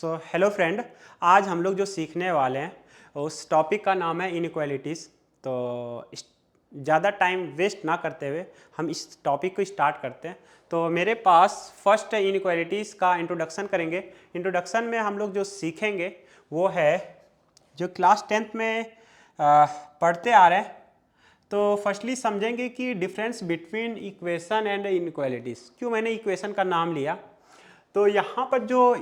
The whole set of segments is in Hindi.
सो हेलो फ्रेंड, आज हम लोग जो सीखने वाले हैं उस टॉपिक का नाम है इनइक्वालिटीज़। तो ज़्यादा टाइम वेस्ट ना करते हुए हम इस टॉपिक को स्टार्ट करते हैं। तो मेरे पास फर्स्ट इनइक्वालिटीज़ का इंट्रोडक्शन करेंगे। इंट्रोडक्शन में हम लोग जो सीखेंगे वो है जो क्लास 10th में पढ़ते आ रहे हैं। तो फर्स्टली समझेंगे कि difference between equation and inequalities. क्यों मैंने इक्वेशन का नाम लिया, तो यहाँ पर जो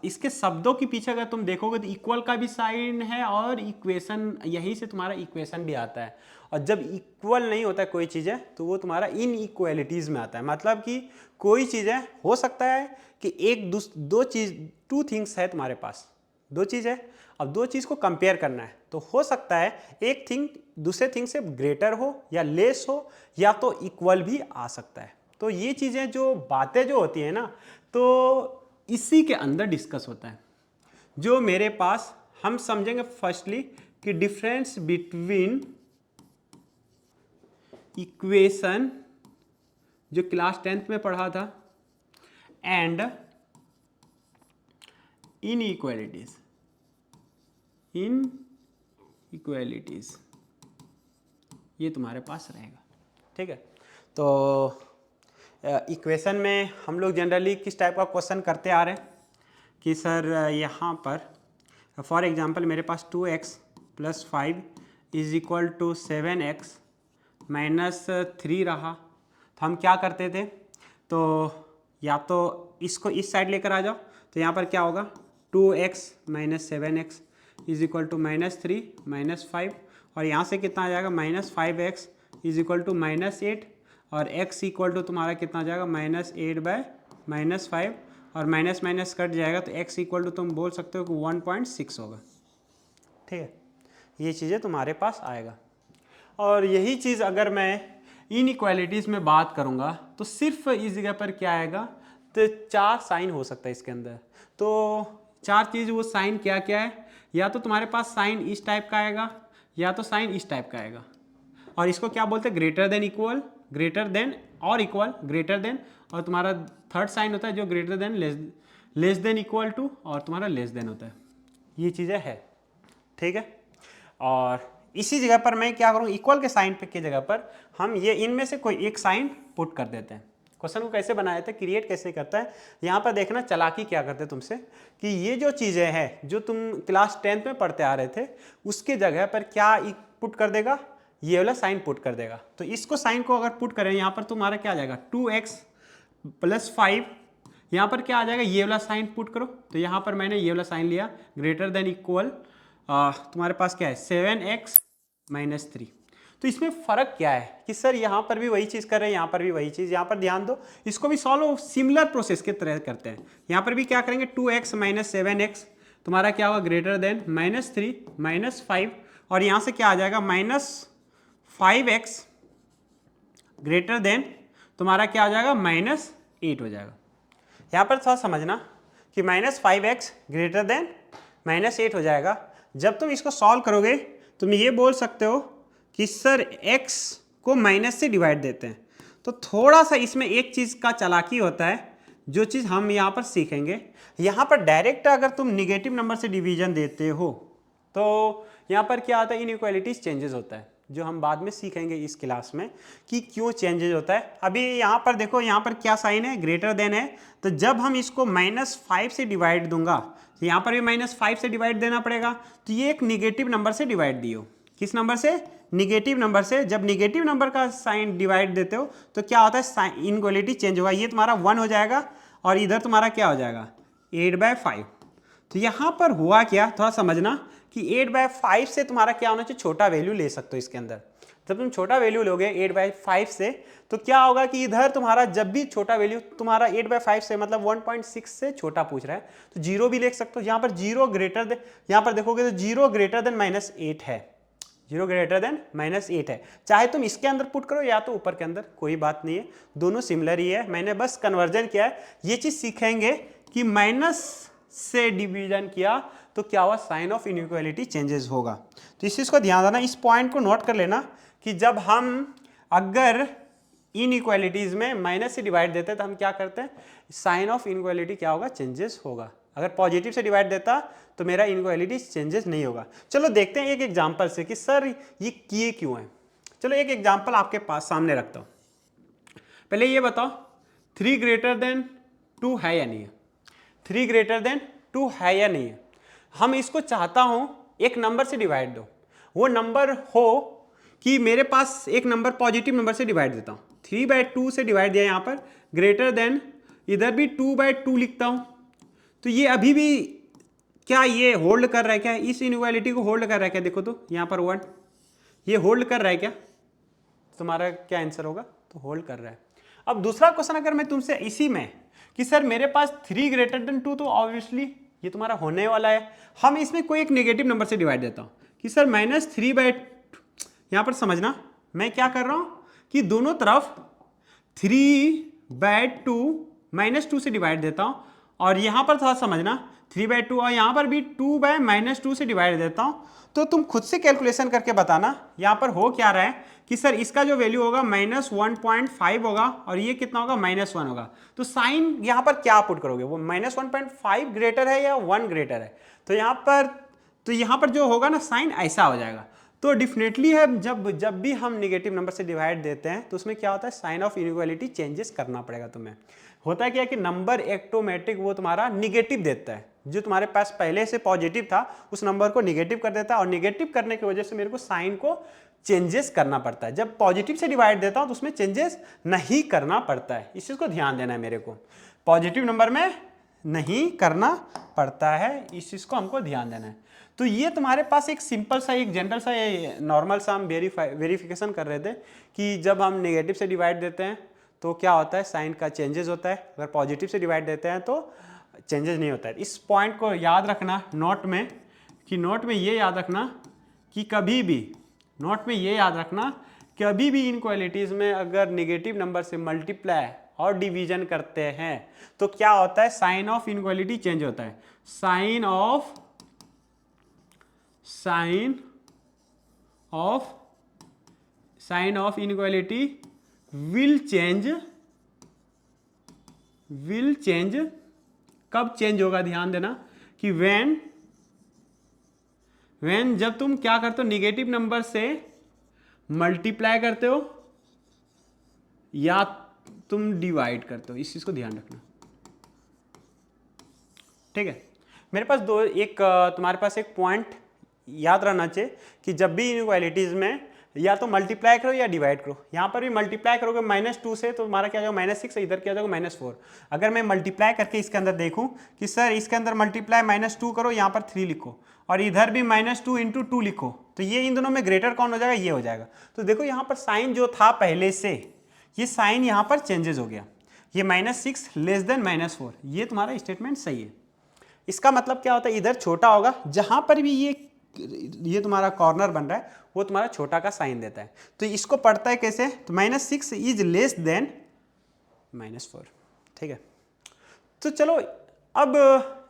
इसके शब्दों के पीछे अगर तुम देखोगे तो इक्वल का भी साइन है और इक्वेशन, यहीं से तुम्हारा इक्वेशन भी आता है। और जब इक्वल नहीं होता है कोई चीज़ें तो वो तुम्हारा इनइक्वालिटीज़ में आता है। मतलब कि कोई चीज़ें हो सकता है कि दो चीज़, टू थिंग्स है तुम्हारे पास, दो चीज़ है। अब दो चीज़ को कंपेयर करना है तो हो सकता है एक थिंग दूसरे थिंग से ग्रेटर हो या लेस हो या तो इक्वल भी आ सकता है। तो ये चीज़ें जो बातें जो होती हैं ना, तो इसी के अंदर डिस्कस होता है। जो मेरे पास हम समझेंगे फर्स्टली कि डिफरेंस बिटवीन इक्वेशन जो क्लास 10th में पढ़ा था एंड इनइक्वालिटीज। ये तुम्हारे पास रहेगा, ठीक है। तो इक्वेशन में हम लोग जनरली किस टाइप का क्वेश्चन करते आ रहे हैं कि सर यहाँ पर फॉर एग्जांपल मेरे पास 2x + 5 = 7x - 3 रहा। तो हम क्या करते थे, तो या तो इसको इस साइड लेकर आ जाओ तो यहाँ पर क्या होगा 2x - 7x = -3 - 5, और यहाँ से कितना आ जाएगा -5x = -8, और x इक्वल टू तुम्हारा कितना आ जाएगा -8/-5, और माइनस माइनस कट जाएगा तो x इक्वल टू तुम बोल सकते हो कि 1.6 होगा, ठीक है। ये चीज़ें तुम्हारे पास आएगा। और यही चीज़ अगर मैं इनइक्वालिटीज़ में बात करूँगा तो सिर्फ इस जगह पर क्या आएगा, तो 4 साइन हो सकता है इसके अंदर। तो 4 चीज़, वो साइन क्या क्या है, या तो तुम्हारे पास साइन इस टाइप का आएगा या तो साइन इस टाइप का आएगा। और इसको क्या बोलते हैं, greater than equal, greater than और इक्वल, ग्रेटर देन, और तुम्हारा थर्ड साइन होता है जो greater than, less than equal to, और तुम्हारा लेस देन होता है। ये चीज़ें है, ठीक है। और इसी जगह पर मैं क्या करूँ, इक्वल के साइन पे की जगह पर हम ये इनमें से कोई एक साइन पुट कर देते हैं। क्वेश्चन को कैसे बनाया था, क्रिएट कैसे करता है, यहाँ पर देखना चालाकी क्या करते हैं तुमसे कि ये जो चीज़ें हैं जो तुम क्लास 10th में पढ़ते आ रहे थे उसके जगह पर क्या पुट कर देगा, ये वाला साइन पुट कर देगा। तो इसको साइन को अगर पुट करें यहाँ पर तुम्हारा क्या आ जाएगा 2x + 5, यहाँ पर क्या आ जाएगा, ये वाला साइन पुट करो। तो यहाँ पर मैंने ये वाला साइन लिया, ग्रेटर देन इक्वल, तुम्हारे पास क्या है 7x - 3। तो इसमें फ़र्क क्या है कि सर यहाँ पर भी वही चीज़ कर रहे हैं, यहाँ पर भी वही चीज़। यहाँ पर ध्यान दो, इसको भी सॉल्व सिमिलर प्रोसेस के तरह करते हैं। यहाँ पर भी क्या करेंगे 2x - 7x तुम्हारा क्या होगा ग्रेटर देन -3 - 5, और यहाँ से क्या आ जाएगा -5x ग्रेटर देन तुम्हारा क्या हो जाएगा -8 हो जाएगा। यहाँ पर थोड़ा समझना कि -5x ग्रेटर देन -8 हो जाएगा। जब तुम इसको सॉल्व करोगे तुम ये बोल सकते हो कि सर x को माइनस से डिवाइड देते हैं। तो थोड़ा सा इसमें एक चीज़ का चालाकी होता है, जो चीज़ हम यहाँ पर सीखेंगे। यहाँ पर डायरेक्ट अगर तुम निगेटिव नंबर से डिवीजन देते हो तो यहाँ पर क्या होता है, इनइक्वालिटीज चेंजेस होता है, जो हम बाद में सीखेंगे इस क्लास में कि क्यों चेंजेस होता है। अभी यहाँ पर देखो, यहाँ पर क्या साइन है, ग्रेटर देन है। तो जब हम इसको -5 से डिवाइड दूंगा तो यहाँ पर भी -5 से डिवाइड देना पड़ेगा। तो ये एक निगेटिव नंबर से डिवाइड दियो, किस नंबर से, निगेटिव नंबर से। जब निगेटिव नंबर का साइन डिवाइड देते हो तो क्या होता है, इनइक्वालिटी चेंज होगा। ये तुम्हारा 1 हो जाएगा और इधर तुम्हारा क्या हो जाएगा 8/5। तो यहाँ पर हुआ क्या, थोड़ा समझना कि 8/5 से तुम्हारा क्या होना चाहिए, छोटा वैल्यू ले सकते हो इसके अंदर। जब तुम छोटा वैल्यू लोगे 8/5 से तो क्या होगा कि इधर तुम्हारा जब भी छोटा वैल्यू तुम्हारा 8/5 से मतलब 1.6 से छोटा पूछ रहा है तो 0 भी लिख सकते हो। यहाँ पर 0 ग्रेटर देन, यहाँ पर देखोगे तो 0 ग्रेटर देन -8 है, 0 ग्रेटर देन -8 है। चाहे तुम इसके अंदर पुट करो या तो ऊपर के अंदर, कोई बात नहीं है, दोनों सिमिलर ही है। मैंने बस कन्वर्जन किया है। ये चीज़ सीखेंगे कि माइनस से डिवीजन किया तो क्या हुआ, साइन ऑफ इनइक्वालिटी चेंजेस होगा। तो इस चीज़ को ध्यान देना, इस पॉइंट को नोट कर लेना कि जब हम अगर इनइक्वालिटीज़ में माइनस से डिवाइड देते हैं तो हम क्या करते हैं, साइन ऑफ इनइक्वालिटी क्या होगा, चेंजेस होगा। अगर पॉजिटिव से डिवाइड देता तो मेरा इनइक्वालिटी चेंजेस नहीं होगा। चलो देखते हैं एक एग्जांपल से कि सर ये किए क्यों है। चलो एक एग्जांपल आपके पास सामने रखता हूँ। पहले ये बताओ 3 ग्रेटर देन 2 है या नहीं है? 3 ग्रेटर देन 2 है या नहीं है? हम इसको चाहता हूँ एक नंबर से डिवाइड दो, वो नंबर हो कि मेरे पास एक नंबर पॉजिटिव नंबर से डिवाइड देता हूँ। 3/2 से डिवाइड दिया यहाँ पर, ग्रेटर देन इधर भी 2/2 लिखता हूँ। तो ये अभी भी क्या ये होल्ड कर रहा है क्या? इस इनइक्वालिटी को होल्ड कर रहा है क्या? देखो तो यहाँ पर 1 ये होल्ड कर रहा है क्या? तुम्हारा क्या आंसर होगा? तो होल्ड कर रहा है। अब दूसरा क्वेश्चन अगर मैं तुमसे इसी में कि सर मेरे पास 3 ग्रेटर देन 2, तो ऑब्वियसली ये तुम्हारा होने वाला है। हम इसमें कोई एक नेगेटिव नंबर से डिवाइड देता हूँ कि सर -3/2। यहाँ पर समझना मैं क्या कर रहा हूँ कि दोनों तरफ 3/2 -2 से डिवाइड देता हूँ, और यहाँ पर थोड़ा समझना 3/2 और यहाँ पर भी 2/-2 से डिवाइड देता हूँ। तो तुम खुद से कैलकुलेशन करके बताना यहाँ पर हो क्या रहा है कि सर इसका जो वैल्यू होगा -1.5 होगा और ये कितना होगा -1 होगा। तो साइन यहाँ पर क्या पुट करोगे? वो -1.5 ग्रेटर है या 1 ग्रेटर है? तो यहाँ पर जो होगा ना साइन ऐसा हो जाएगा। तो डेफिनेटली है जब भी हम नेगेटिव नंबर से डिवाइड देते हैं तो उसमें क्या होता है, साइन ऑफ इनइक्वालिटी चेंजेस करना पड़ेगा तुम्हें। होता है क्या कि नंबर ऑटोमेटिक वो तुम्हारा निगेटिव देता है, जो तुम्हारे पास पहले से पॉजिटिव था उस नंबर को निगेटिव कर देता है, और निगेटिव करने की वजह से मेरे को साइन को चेंजेस करना पड़ता है। जब पॉजिटिव से डिवाइड देता हूं तो उसमें चेंजेस नहीं करना पड़ता है। इस चीज को ध्यान देना है, मेरे को पॉजिटिव नंबर में नहीं करना पड़ता है, इस चीज को हमको ध्यान देना है। तो ये तुम्हारे पास एक सिंपल सा एक जनरल सा नॉर्मल सा हम वेरिफिकेशन कर रहे थे कि जब हम नेगेटिव से डिवाइड देते हैं तो क्या होता है, साइन का चेंजेस होता है। अगर पॉजिटिव से डिवाइड देते हैं तो चेंजेस नहीं होता है। इस पॉइंट को याद रखना नोट में, कि नोट में ये याद रखना कि कभी भी इनइक्वालिटीज़ में अगर नेगेटिव नंबर से मल्टीप्लाई और डिवीजन करते हैं तो क्या होता है, साइन ऑफ इनइक्वालिटी चेंज होता है। Sign of inequality will change. कब चेंज होगा? ध्यान देना कि व्हेन जब तुम क्या करते हो, निगेटिव नंबर से मल्टीप्लाई करते हो या तुम डिवाइड करते हो। इस चीज को ध्यान रखना, ठीक है। मेरे पास तुम्हारे पास एक पॉइंट याद रहना चाहिए कि जब भी इनइक्वालिटीज में या तो मल्टीप्लाई करो या डिवाइड करो। यहाँ पर भी मल्टीप्लाई करोगे -2 से तो तुम्हारा क्या जाएगा -6, इधर क्या जाएगा -4। अगर मैं मल्टीप्लाई करके इसके अंदर देखूँ कि सर इसके अंदर मल्टीप्लाई -2 करो, यहाँ पर 3 लिखो, और इधर भी -2 × 2 लिखो, तो ये इन दोनों में ग्रेटर कौन हो जाएगा? ये हो जाएगा। तो देखो यहाँ पर साइन जो था पहले से, ये साइन यहाँ पर चेंजेस हो गया। ये -6 लेस देन -4, ये तुम्हारा स्टेटमेंट सही है। इसका मतलब क्या होता है, इधर छोटा होगा, जहां पर भी ये तुम्हारा कॉर्नर बन रहा है वो तुम्हारा छोटा का साइन देता है। तो इसको पढ़ता है कैसे? तो -6 इज लेस देन -4, ठीक है। तो चलो अब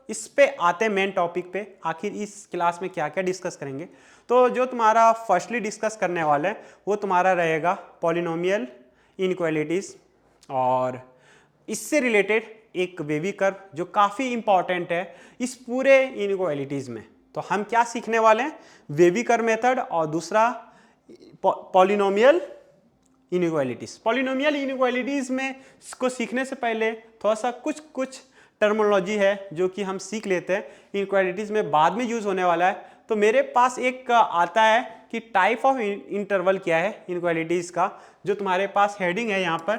इस पे आते हैं मेन टॉपिक पे, आखिर इस क्लास में क्या क्या डिस्कस करेंगे। तो जो तुम्हारा फर्स्टली डिस्कस करने वाला है वो तुम्हारा रहेगा पॉलिनोमियल इनइक्वालिटीज, और इससे रिलेटेड एक वेवी कर्व जो काफ़ी इंपॉर्टेंट है इस पूरे इनइक्वालिटीज़ में। तो हम क्या सीखने वाले हैं? वेवी कर्व मेथड, और दूसरा पॉलिनोमियल इनइक्वालिटीज़। पॉलिनोमियल इनइक्वालिटीज़ में इसको सीखने से पहले थोड़ा सा कुछ टर्मिनोलॉजी है जो कि हम सीख लेते हैं, इनइक्वालिटीज़ में बाद में यूज़ होने वाला है। तो मेरे पास एक आता है कि टाइप ऑफ इंटरवल क्या है इनइक्वालिटीज़ का, जो तुम्हारे पास हेडिंग है यहाँ पर,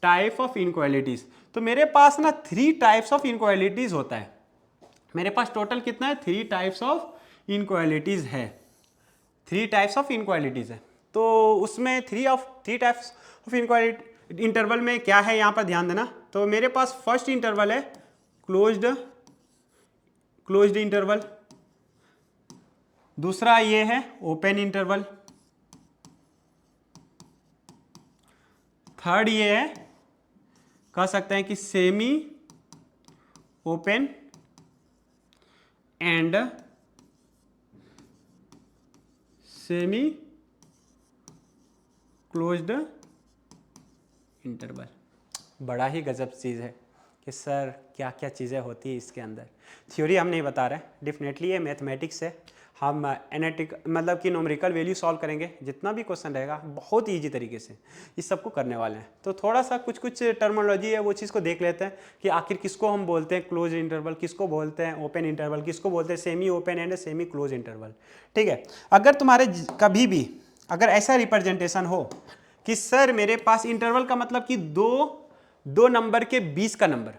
टाइप ऑफ इनइक्वालिटीज़। तो मेरे पास ना 3 टाइप्स ऑफ इनइक्वालिटीज़ होता है। मेरे पास टोटल कितना है? 3 टाइप्स ऑफ इनइक्वालिटीज़ है। 3 टाइप्स ऑफ इनइक्वालिटीज़ है। तो उसमें 3 टाइप्स ऑफ इनइक्वालिटी इंटरवल में क्या है यहाँ पर ध्यान देना। तो मेरे पास फर्स्ट इंटरवल है क्लोज्ड इंटरवल, दूसरा ये है ओपन इंटरवल, थर्ड ये है, कह सकते हैं कि semi open and semi closed interval. बड़ा ही गजब चीज़ है कि सर क्या क्या चीज़ें होती है इसके अंदर। थ्योरी हम नहीं बता रहे, डेफिनेटली ये मैथमेटिक्स है। हम एनालिटिक मतलब कि न्यूमेरिकल वैल्यू सॉल्व करेंगे, जितना भी क्वेश्चन रहेगा बहुत ईजी तरीके से इस सबको करने वाले हैं। तो थोड़ा सा कुछ कुछ टर्मिनोलॉजी है वो चीज़ को देख लेते हैं कि आखिर किसको हम बोलते हैं क्लोज इंटरवल, किसको बोलते हैं ओपन इंटरवल, किसको बोलते हैं semi open and semi close interval. ठीक है, अगर तुम्हारे कभी भी अगर ऐसा रिप्रेजेंटेशन हो कि सर मेरे पास इंटरवल का मतलब कि दो नंबर के बीच का नंबर,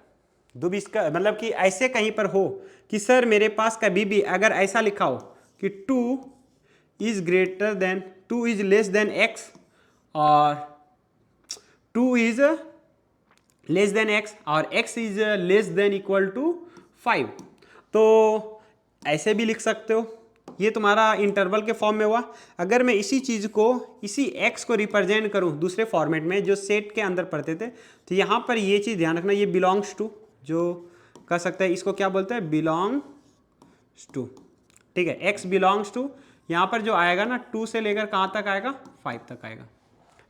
दो बीच का मतलब कि ऐसे कहीं पर हो कि सर मेरे पास कभी भी अगर ऐसा लिखा हो कि 2 is greater than 2 is less than x और 2 इज लेस देन x और x is less than equal to 5, तो ऐसे भी लिख सकते हो। ये तुम्हारा इंटरवल के फॉर्म में हुआ। अगर मैं इसी चीज़ को, इसी x को रिप्रेजेंट करूं दूसरे फॉर्मेट में जो सेट के अंदर पढ़ते थे, तो यहाँ पर ये चीज़ ध्यान रखना, ये बिलोंग्स टू जो कर सकते हैं, इसको क्या बोलते हैं, बिलोंग्स टू। ठीक है, x बिलोंग्स टू, यहाँ पर जो आएगा ना 2 से लेकर कहाँ तक आएगा, 5 तक आएगा।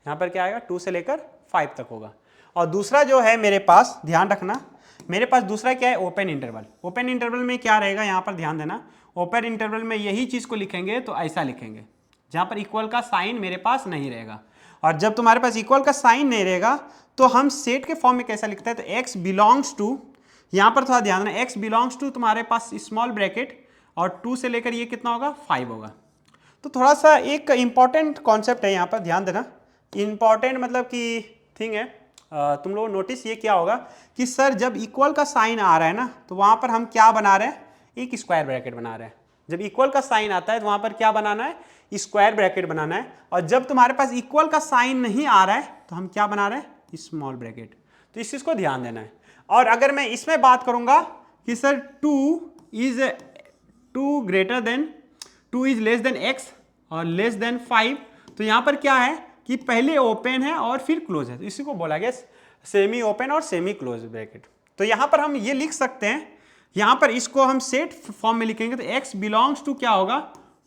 यहाँ पर क्या आएगा, 2 से लेकर 5 तक होगा। और दूसरा जो है मेरे पास, ध्यान रखना, मेरे पास दूसरा क्या है, ओपन इंटरवल। ओपन इंटरवल में क्या रहेगा, यहाँ पर ध्यान देना, ओपन इंटरवल में यही चीज़ को लिखेंगे तो ऐसा लिखेंगे, जहाँ पर इक्वल का साइन मेरे पास नहीं रहेगा। और जब तुम्हारे पास इक्वल का साइन नहीं रहेगा तो हम सेट के फॉर्म में कैसा लिखते हैं, तो x बिलोंग्स टू, यहाँ पर थोड़ा ध्यान देना, x बिलोंग्स टू तुम्हारे पास स्मॉल ब्रैकेट और 2 से लेकर ये कितना होगा, 5 होगा। तो थोड़ा सा एक इंपॉर्टेंट कॉन्सेप्ट है यहाँ पर, ध्यान देना, इंपॉर्टेंट मतलब कि थिंग है। तुम लोग नोटिस ये क्या होगा कि सर जब इक्वल का साइन आ रहा है ना, तो वहाँ पर हम क्या बना रहे हैं, एक स्क्वायर ब्रैकेट बना रहे हैं। जब इक्वल का साइन आता है तो वहाँ पर क्या बनाना है, स्क्वायर ब्रैकेट बनाना है। और जब तुम्हारे पास इक्वल का साइन नहीं आ रहा है तो हम क्या बना रहे हैं, स्मॉल ब्रैकेट। तो इस चीज़ को ध्यान देना है। और अगर मैं इसमें बात करूँगा कि sir 2 greater than 2 is less than x और लेस देन 5, तो यहाँ पर क्या है कि पहले ओपन है और फिर क्लोज है, तो इसी को बोला गया सेमी ओपन और सेमी क्लोज ब्रैकेट। तो यहाँ पर हम ये लिख सकते हैं, यहाँ पर इसको हम सेट फॉर्म में लिखेंगे तो x बिलोंग्स टू क्या होगा,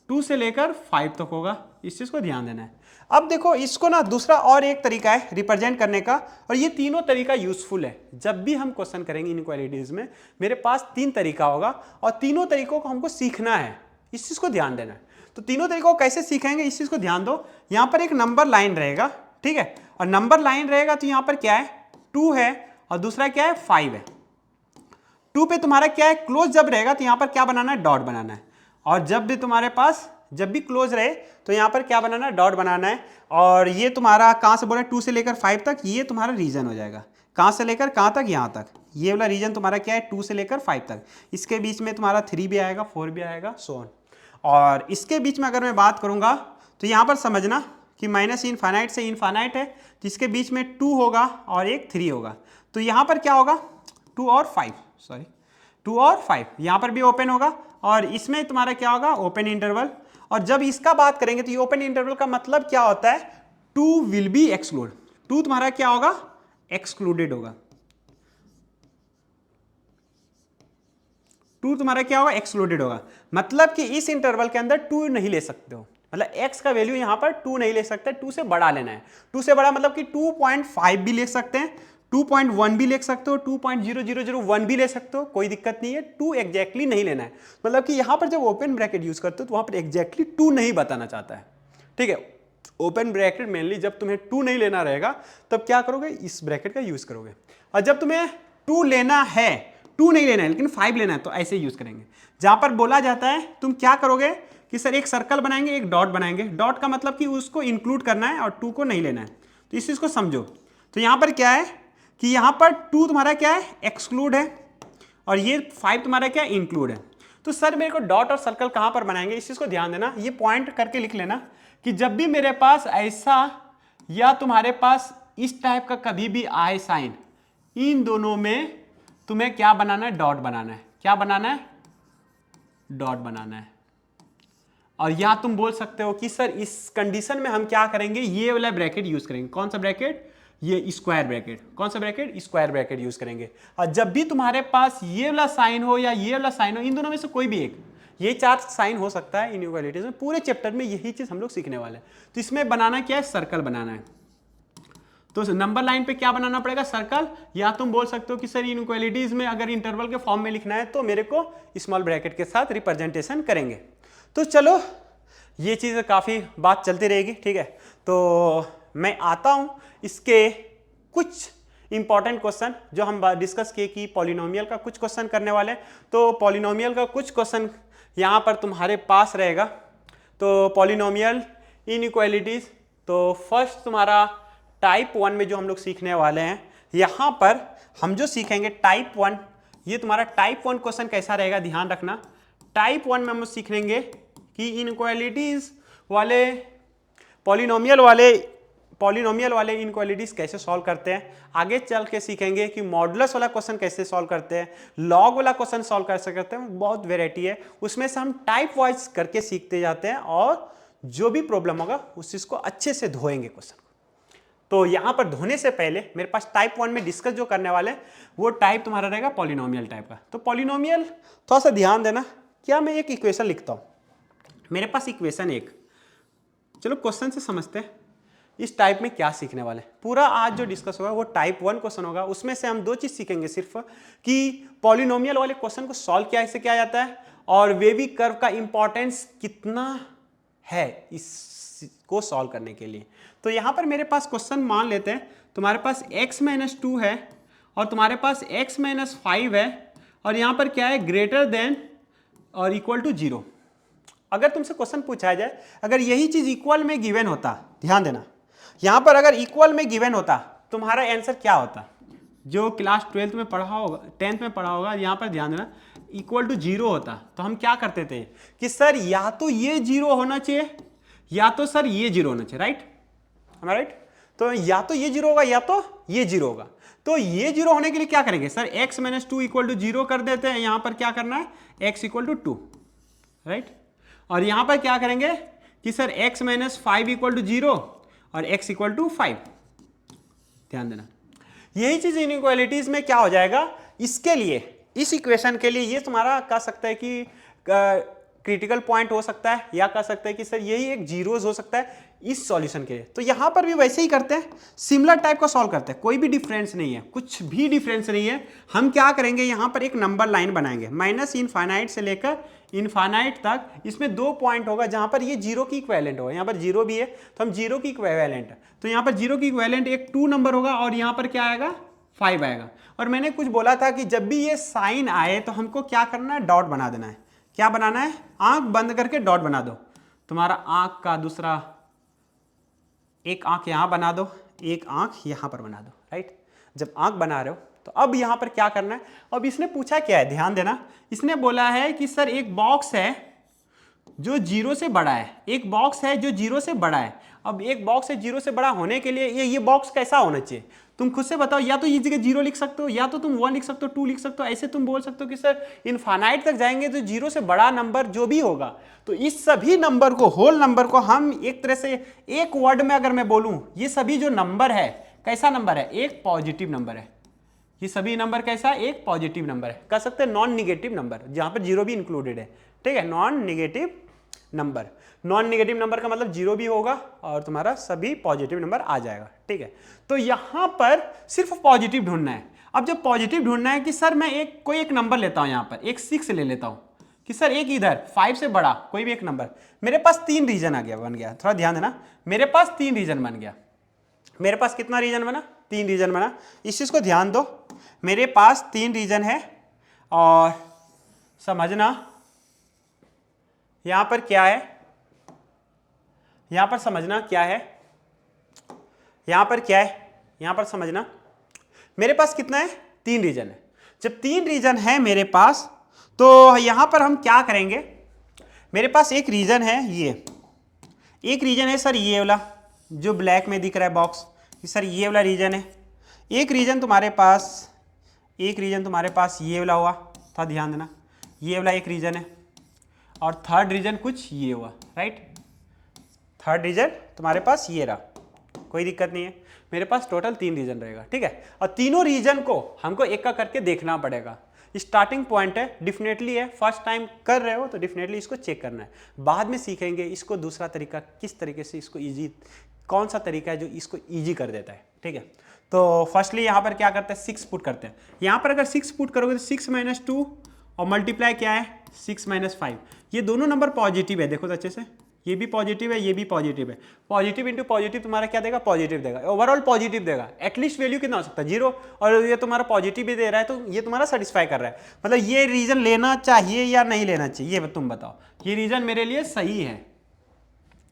2 से लेकर 5 तक होगा। इस चीज़ को ध्यान देना है। अब देखो इसको ना दूसरा और एक तरीका है रिप्रेजेंट करने का, और ये तीनों तरीका यूजफुल है। जब भी हम क्वेश्चन करेंगे इनइक्वालिटीज में, मेरे पास 3 तरीका होगा और तीनों तरीकों को हमको सीखना है, इस चीज़ को ध्यान देना है। तो तीनों तरीकों को कैसे सीखेंगे, इस चीज़ को ध्यान दो। यहाँ पर एक नंबर लाइन रहेगा, ठीक है, और नंबर लाइन रहेगा तो यहाँ पर क्या है, 2 है और दूसरा क्या है, 5 है। 2 पे तुम्हारा क्या है, क्लोज जब रहेगा तो यहाँ पर क्या बनाना है, डॉट बनाना है। और जब भी तुम्हारे पास जब भी क्लोज रहे तो यहाँ पर क्या बनाना है, डॉट बनाना है। और ये तुम्हारा कहाँ से बोला, 2 से लेकर 5 तक, ये तुम्हारा रीजन हो जाएगा। कहाँ से लेकर कहाँ तक, यहाँ तक, ये वाला रीजन तुम्हारा क्या है, 2 से लेकर 5 तक। इसके बीच में तुम्हारा 3 भी आएगा, 4 भी आएगा, सो ऑन। और इसके बीच में अगर मैं बात करूँगा तो यहाँ पर समझना कि माइनस इनफाइनाइट से इनफाइनाइट है, जिसके बीच में 2 होगा और एक 3 होगा। तो यहाँ पर क्या होगा, 2 और 5, यहाँ पर भी ओपन होगा और इसमें तुम्हारा क्या होगा, ओपन इंटरवल। और जब इसका बात करेंगे तो ये ओपन इंटरवल का मतलब क्या होता है, 2 विल बी एक्सक्लूड, 2 तुम्हारा क्या होगा, एक्सक्लूडेड होगा। 2 तुम्हारा क्या होगा, एक्सक्लूडेड होगा। मतलब कि इस इंटरवल के अंदर 2 नहीं ले सकते हो, मतलब x का वैल्यू यहाँ पर 2 नहीं ले सकते, 2 से बड़ा लेना है। 2 से बड़ा मतलब कि 2.5 भी ले सकते हैं, 2.1 भी ले सकते हो, 2.0001 भी ले सकते हो, कोई दिक्कत नहीं है। 2 एग्जैक्टली नहीं लेना है। मतलब कि यहाँ पर जब ओपन ब्रैकेट यूज करते हो तो वहाँ पर एग्जैक्टली 2 नहीं बताना चाहता है, ठीक है। ओपन ब्रैकेट मेनली जब तुम्हें 2 नहीं लेना रहेगा तब क्या करोगे, इस ब्रैकेट का यूज करोगे। और जब तुम्हें 2 लेना है, 2 नहीं लेना है लेकिन 5 लेना है, तो ऐसे यूज करेंगे। जहां पर बोला जाता है तुम क्या करोगे कि सर एक सर्कल बनाएंगे, एक डॉट बनाएंगे। डॉट का मतलब कि उसको इंक्लूड करना है और 2 को नहीं लेना है, तो इस चीज को समझो। तो यहां पर क्या है कि यहां पर 2 तुम्हारा क्या है, एक्सक्लूड है, और ये 5 तुम्हारा क्या है, इंक्लूड है। तो सर मेरे को डॉट और सर्कल कहां पर बनाएंगे, इस चीज को ध्यान देना। ये पॉइंट करके लिख लेना कि जब भी मेरे पास ऐसा या तुम्हारे पास इस टाइप का कभी भी आए साइन, इन दोनों में तुम्हें क्या बनाना है, डॉट बनाना है। क्या बनाना है, डॉट बनाना है। और या तुम बोल सकते हो कि सर इस कंडीशन में हम क्या करेंगे, ये वाला ब्रैकेट यूज करेंगे। कौन सा ब्रैकेट, ये स्क्वायर ब्रैकेट। कौन सा ब्रैकेट, स्क्वायर ब्रैकेट यूज करेंगे। और जब भी तुम्हारे पास ये वाला साइन हो या ये वाला साइन हो, इन दोनों में से कोई भी एक, ये 4 साइन हो सकता है इनइक्वालिटीज में। पूरे चैप्टर में यही चीज हम लोग सीखने वाले हैं। तो इसमें बनाना क्या है, सर्कल बनाना है। तो नंबर लाइन पे क्या बनाना पड़ेगा, सर्कल, या तुम बोल सकते हो कि सर इनइक्वालिटीज में अगर इंटरवल के फॉर्म में लिखना है तो मेरे को स्मॉल ब्रैकेट के साथ रिप्रेजेंटेशन करेंगे। तो चलो ये चीज़ काफ़ी बात चलती रहेगी, ठीक है। तो मैं आता हूँ इसके कुछ इंपॉर्टेंट क्वेश्चन जो हम डिस्कस किए कि पॉलिनोमियल का कुछ क्वेश्चन करने वाले हैं। तो पॉलिनोमियल का कुछ क्वेश्चन यहाँ पर तुम्हारे पास रहेगा। तो पॉलिनोमियल इनइक्वालिटीज, तो फर्स्ट तुम्हारा टाइप 1 में जो हम लोग सीखने वाले हैं, यहाँ पर हम जो सीखेंगे टाइप 1, ये तुम्हारा टाइप 1 क्वेश्चन कैसा रहेगा ध्यान रखना। टाइप 1 में हम सीखेंगे कि इनइक्वालिटीज वाले पॉलिनोमियल वाले इनइक्वालिटीज कैसे सॉल्व करते हैं। आगे चल के सीखेंगे कि मॉडुलस वाला क्वेश्चन कैसे सॉल्व करते हैं, लॉग वाला क्वेश्चन सॉल्व कर सकते हैं, बहुत वेराइटी है उसमें से हम टाइप वाइज करके सीखते जाते हैं और जो भी प्रॉब्लम होगा उस चीज को अच्छे से धोएंगे क्वेश्चन। तो यहां पर धोने से पहले मेरे पास टाइप 1 में डिस्कस जो करने वाले वो टाइप तुम्हारा रहेगा पॉलिनोमियल टाइप का। तो पॉलिनोमियल थोड़ा सा ध्यान देना, क्या मैं एक इक्वेशन लिखता हूं, मेरे पास इक्वेशन एक, चलो क्वेश्चन से समझते हैं इस टाइप में क्या सीखने वाले। पूरा आज जो डिस्कस होगा वो टाइप 1 क्वेश्चन होगा, उसमें से हम दो चीज सीखेंगे सिर्फ कि पॉलिनोमियल वाले क्वेश्चन को सॉल्व कैसे किया जाता है और वेवी कर्व का इंपॉर्टेंस कितना है इसको सॉल्व करने के लिए। तो यहां पर मेरे पास क्वेश्चन मान लेते हैं तुम्हारे पास x-2 है और तुम्हारे पास x-5 है और यहां पर क्या है, ग्रेटर देन और इक्वल टू 0। अगर तुमसे क्वेश्चन पूछा जाए अगर यही चीज इक्वल में गिवन होता, ध्यान देना यहां पर अगर इक्वल में गिवन होता तुम्हारा आंसर क्या होता, जो क्लास 12th में पढ़ा होगा, 10th में पढ़ा होगा, यहां पर ध्यान देना इक्वल टू 0 होता तो हम क्या करते थे कि सर या तो ये 0 होना चाहिए या तो सर ये 0 होना चाहिए, राइट, हमारा राइट। तो या तो ये 0 होगा या तो ये 0 होगा। तो ये 0 होने के लिए क्या करेंगे सर, x-2 इक्वल टू 0 कर देते हैं, यहां पर क्या करना है x इक्वल टू 2, राइट। और यहां पर क्या करेंगे कि सर x-5 इक्वल टू 0 और x इक्वल टू 5, ध्यान देना। यही चीज इनइक्वालिटीज में क्या हो जाएगा, इसके लिए इस इक्वेशन के लिए ये तुम्हारा कह सकता है कि क्रिटिकल पॉइंट हो सकता है या कह सकता है कि सर यही एक जीरोज हो सकता है इस सॉल्यूशन के लिए। तो यहां पर भी वैसे ही करते हैं, सिमिलर टाइप का सॉल्व करते हैं, कोई भी डिफरेंस नहीं है, कुछ भी डिफरेंस नहीं है। हम क्या करेंगे, यहां पर एक नंबर लाइन बनाएंगे माइनस इनफाइनाइट से लेकर इनफाइनाइट तक, इसमें 2 पॉइंट होगा जहां पर ये 0 की इक्विवेलेंट होगा, यहां पर 0 भी है तो हम 0 की इक्विवेलेंट है, तो यहां पर 0 की इक्विवेलेंट एक 2 नंबर होगा और यहां पर क्या आएगा 5 आएगा। और मैंने कुछ बोला था कि जब भी ये साइन आए तो हमको क्या करना है, डॉट बना देना है। क्या बनाना है, आंख बंद करके डॉट बना दो, तुम्हारा आंख का दूसरा एक आंख यहां बना दो, एक आंख यहां पर बना दो, राइट। जब आंख बना रहे हो तो अब यहां पर क्या करना है, अब इसने पूछा क्या है, ध्यान देना, इसने बोला है कि सर एक बॉक्स है जो 0 से बड़ा है, एक बॉक्स है जो 0 से बड़ा है। अब एक बॉक्स है 0 से बड़ा होने के लिए ये बॉक्स कैसा होना चाहिए, तुम खुद से बताओ, या तो ये जगह 0 लिख सकते हो या तो तुम 1 लिख सकते हो, 2 लिख सकते हो, ऐसे तुम बोल सकते हो कि सर इनफाइनाइट तक जाएंगे तो 0 से बड़ा नंबर जो भी होगा, तो इस सभी नंबर को, होल नंबर को हम एक तरह से एक वर्ड में अगर मैं बोलूं, ये सभी जो नंबर है कैसा नंबर है, एक पॉजिटिव नंबर है। ये सभी नंबर कैसा, एक पॉजिटिव नंबर है, कह सकते हैं नॉन निगेटिव नंबर, जहां पर 0 भी इंक्लूडेड है, ठीक है, non negative number. Non negative number का मतलब 0 भी होगा और तुम्हारा सभी पॉजिटिव नंबर आ जाएगा, ठीक है। तो यहां पर सिर्फ पॉजिटिव ढूंढना है। अब जब पॉजिटिव ढूंढना है कि सर मैं कोई एक नंबर लेता हूं, यहां पर एक 6 ले लेता हूं कि सर एक इधर 5 से बड़ा कोई भी एक नंबर, मेरे पास 3 रीजन आ गया, बन गया, थोड़ा ध्यान देना, मेरे पास 3 रीजन बन गया। मेरे पास कितना रीजन बना, 3 रीजन बना, इस चीज को ध्यान दो, मेरे पास 3 रीजन है और समझना यहां पर क्या है, यहां पर समझना क्या है, यहां पर क्या है, यहां पर समझना, मेरे पास कितना है, 3 रीजन है। जब 3 रीजन है मेरे पास तो यहां पर हम क्या करेंगे, मेरे पास एक रीजन है, ये एक रीजन है सर ये वाला जो ब्लैक में दिख रहा है बॉक्स, सर ये वाला रीजन है। एक रीजन तुम्हारे पास, एक रीजन तुम्हारे पास ये वाला हुआ, था ध्यान देना, ये वाला एक रीजन है और थर्ड रीजन कुछ ये हुआ, राइट। थर्ड रीजन तुम्हारे पास ये रहा, कोई दिक्कत नहीं है, मेरे पास टोटल 3 रीजन रहेगा, ठीक है। और तीनों रीजन को हमको एक का करके देखना पड़ेगा। स्टार्टिंग पॉइंट है, डिफिनेटली है, फर्स्ट टाइम कर रहे हो तो डिफिनेटली इसको चेक करना है, बाद में सीखेंगे इसको दूसरा तरीका, किस तरीके से इसको ईजी, कौन सा तरीका है जो इसको ईजी कर देता है, ठीक है। तो फर्स्टली यहाँ पर क्या करते हैं, 6 पुट करते हैं। यहाँ पर अगर 6 पुट करोगे तो 6 - 2 और मल्टीप्लाई क्या है 6 - 5, ये दोनों नंबर पॉजिटिव है। देखो तो अच्छे से, ये भी पॉजिटिव है, ये भी पॉजिटिव है। पॉजिटिव इंटू पॉजिटिव तुम्हारा क्या देगा, पॉजिटिव देगा, ओवरऑल पॉजिटिव देगा। एटलीस्ट वैल्यू कितना हो सकता है 0, और ये तुम्हारा पॉजिटिव भी दे रहा है, तो ये तुम्हारा सेटिस्फाई कर रहा है। मतलब ये रीजन लेना चाहिए या नहीं लेना चाहिए, ये तुम बताओ। ये रीजन मेरे लिए सही है,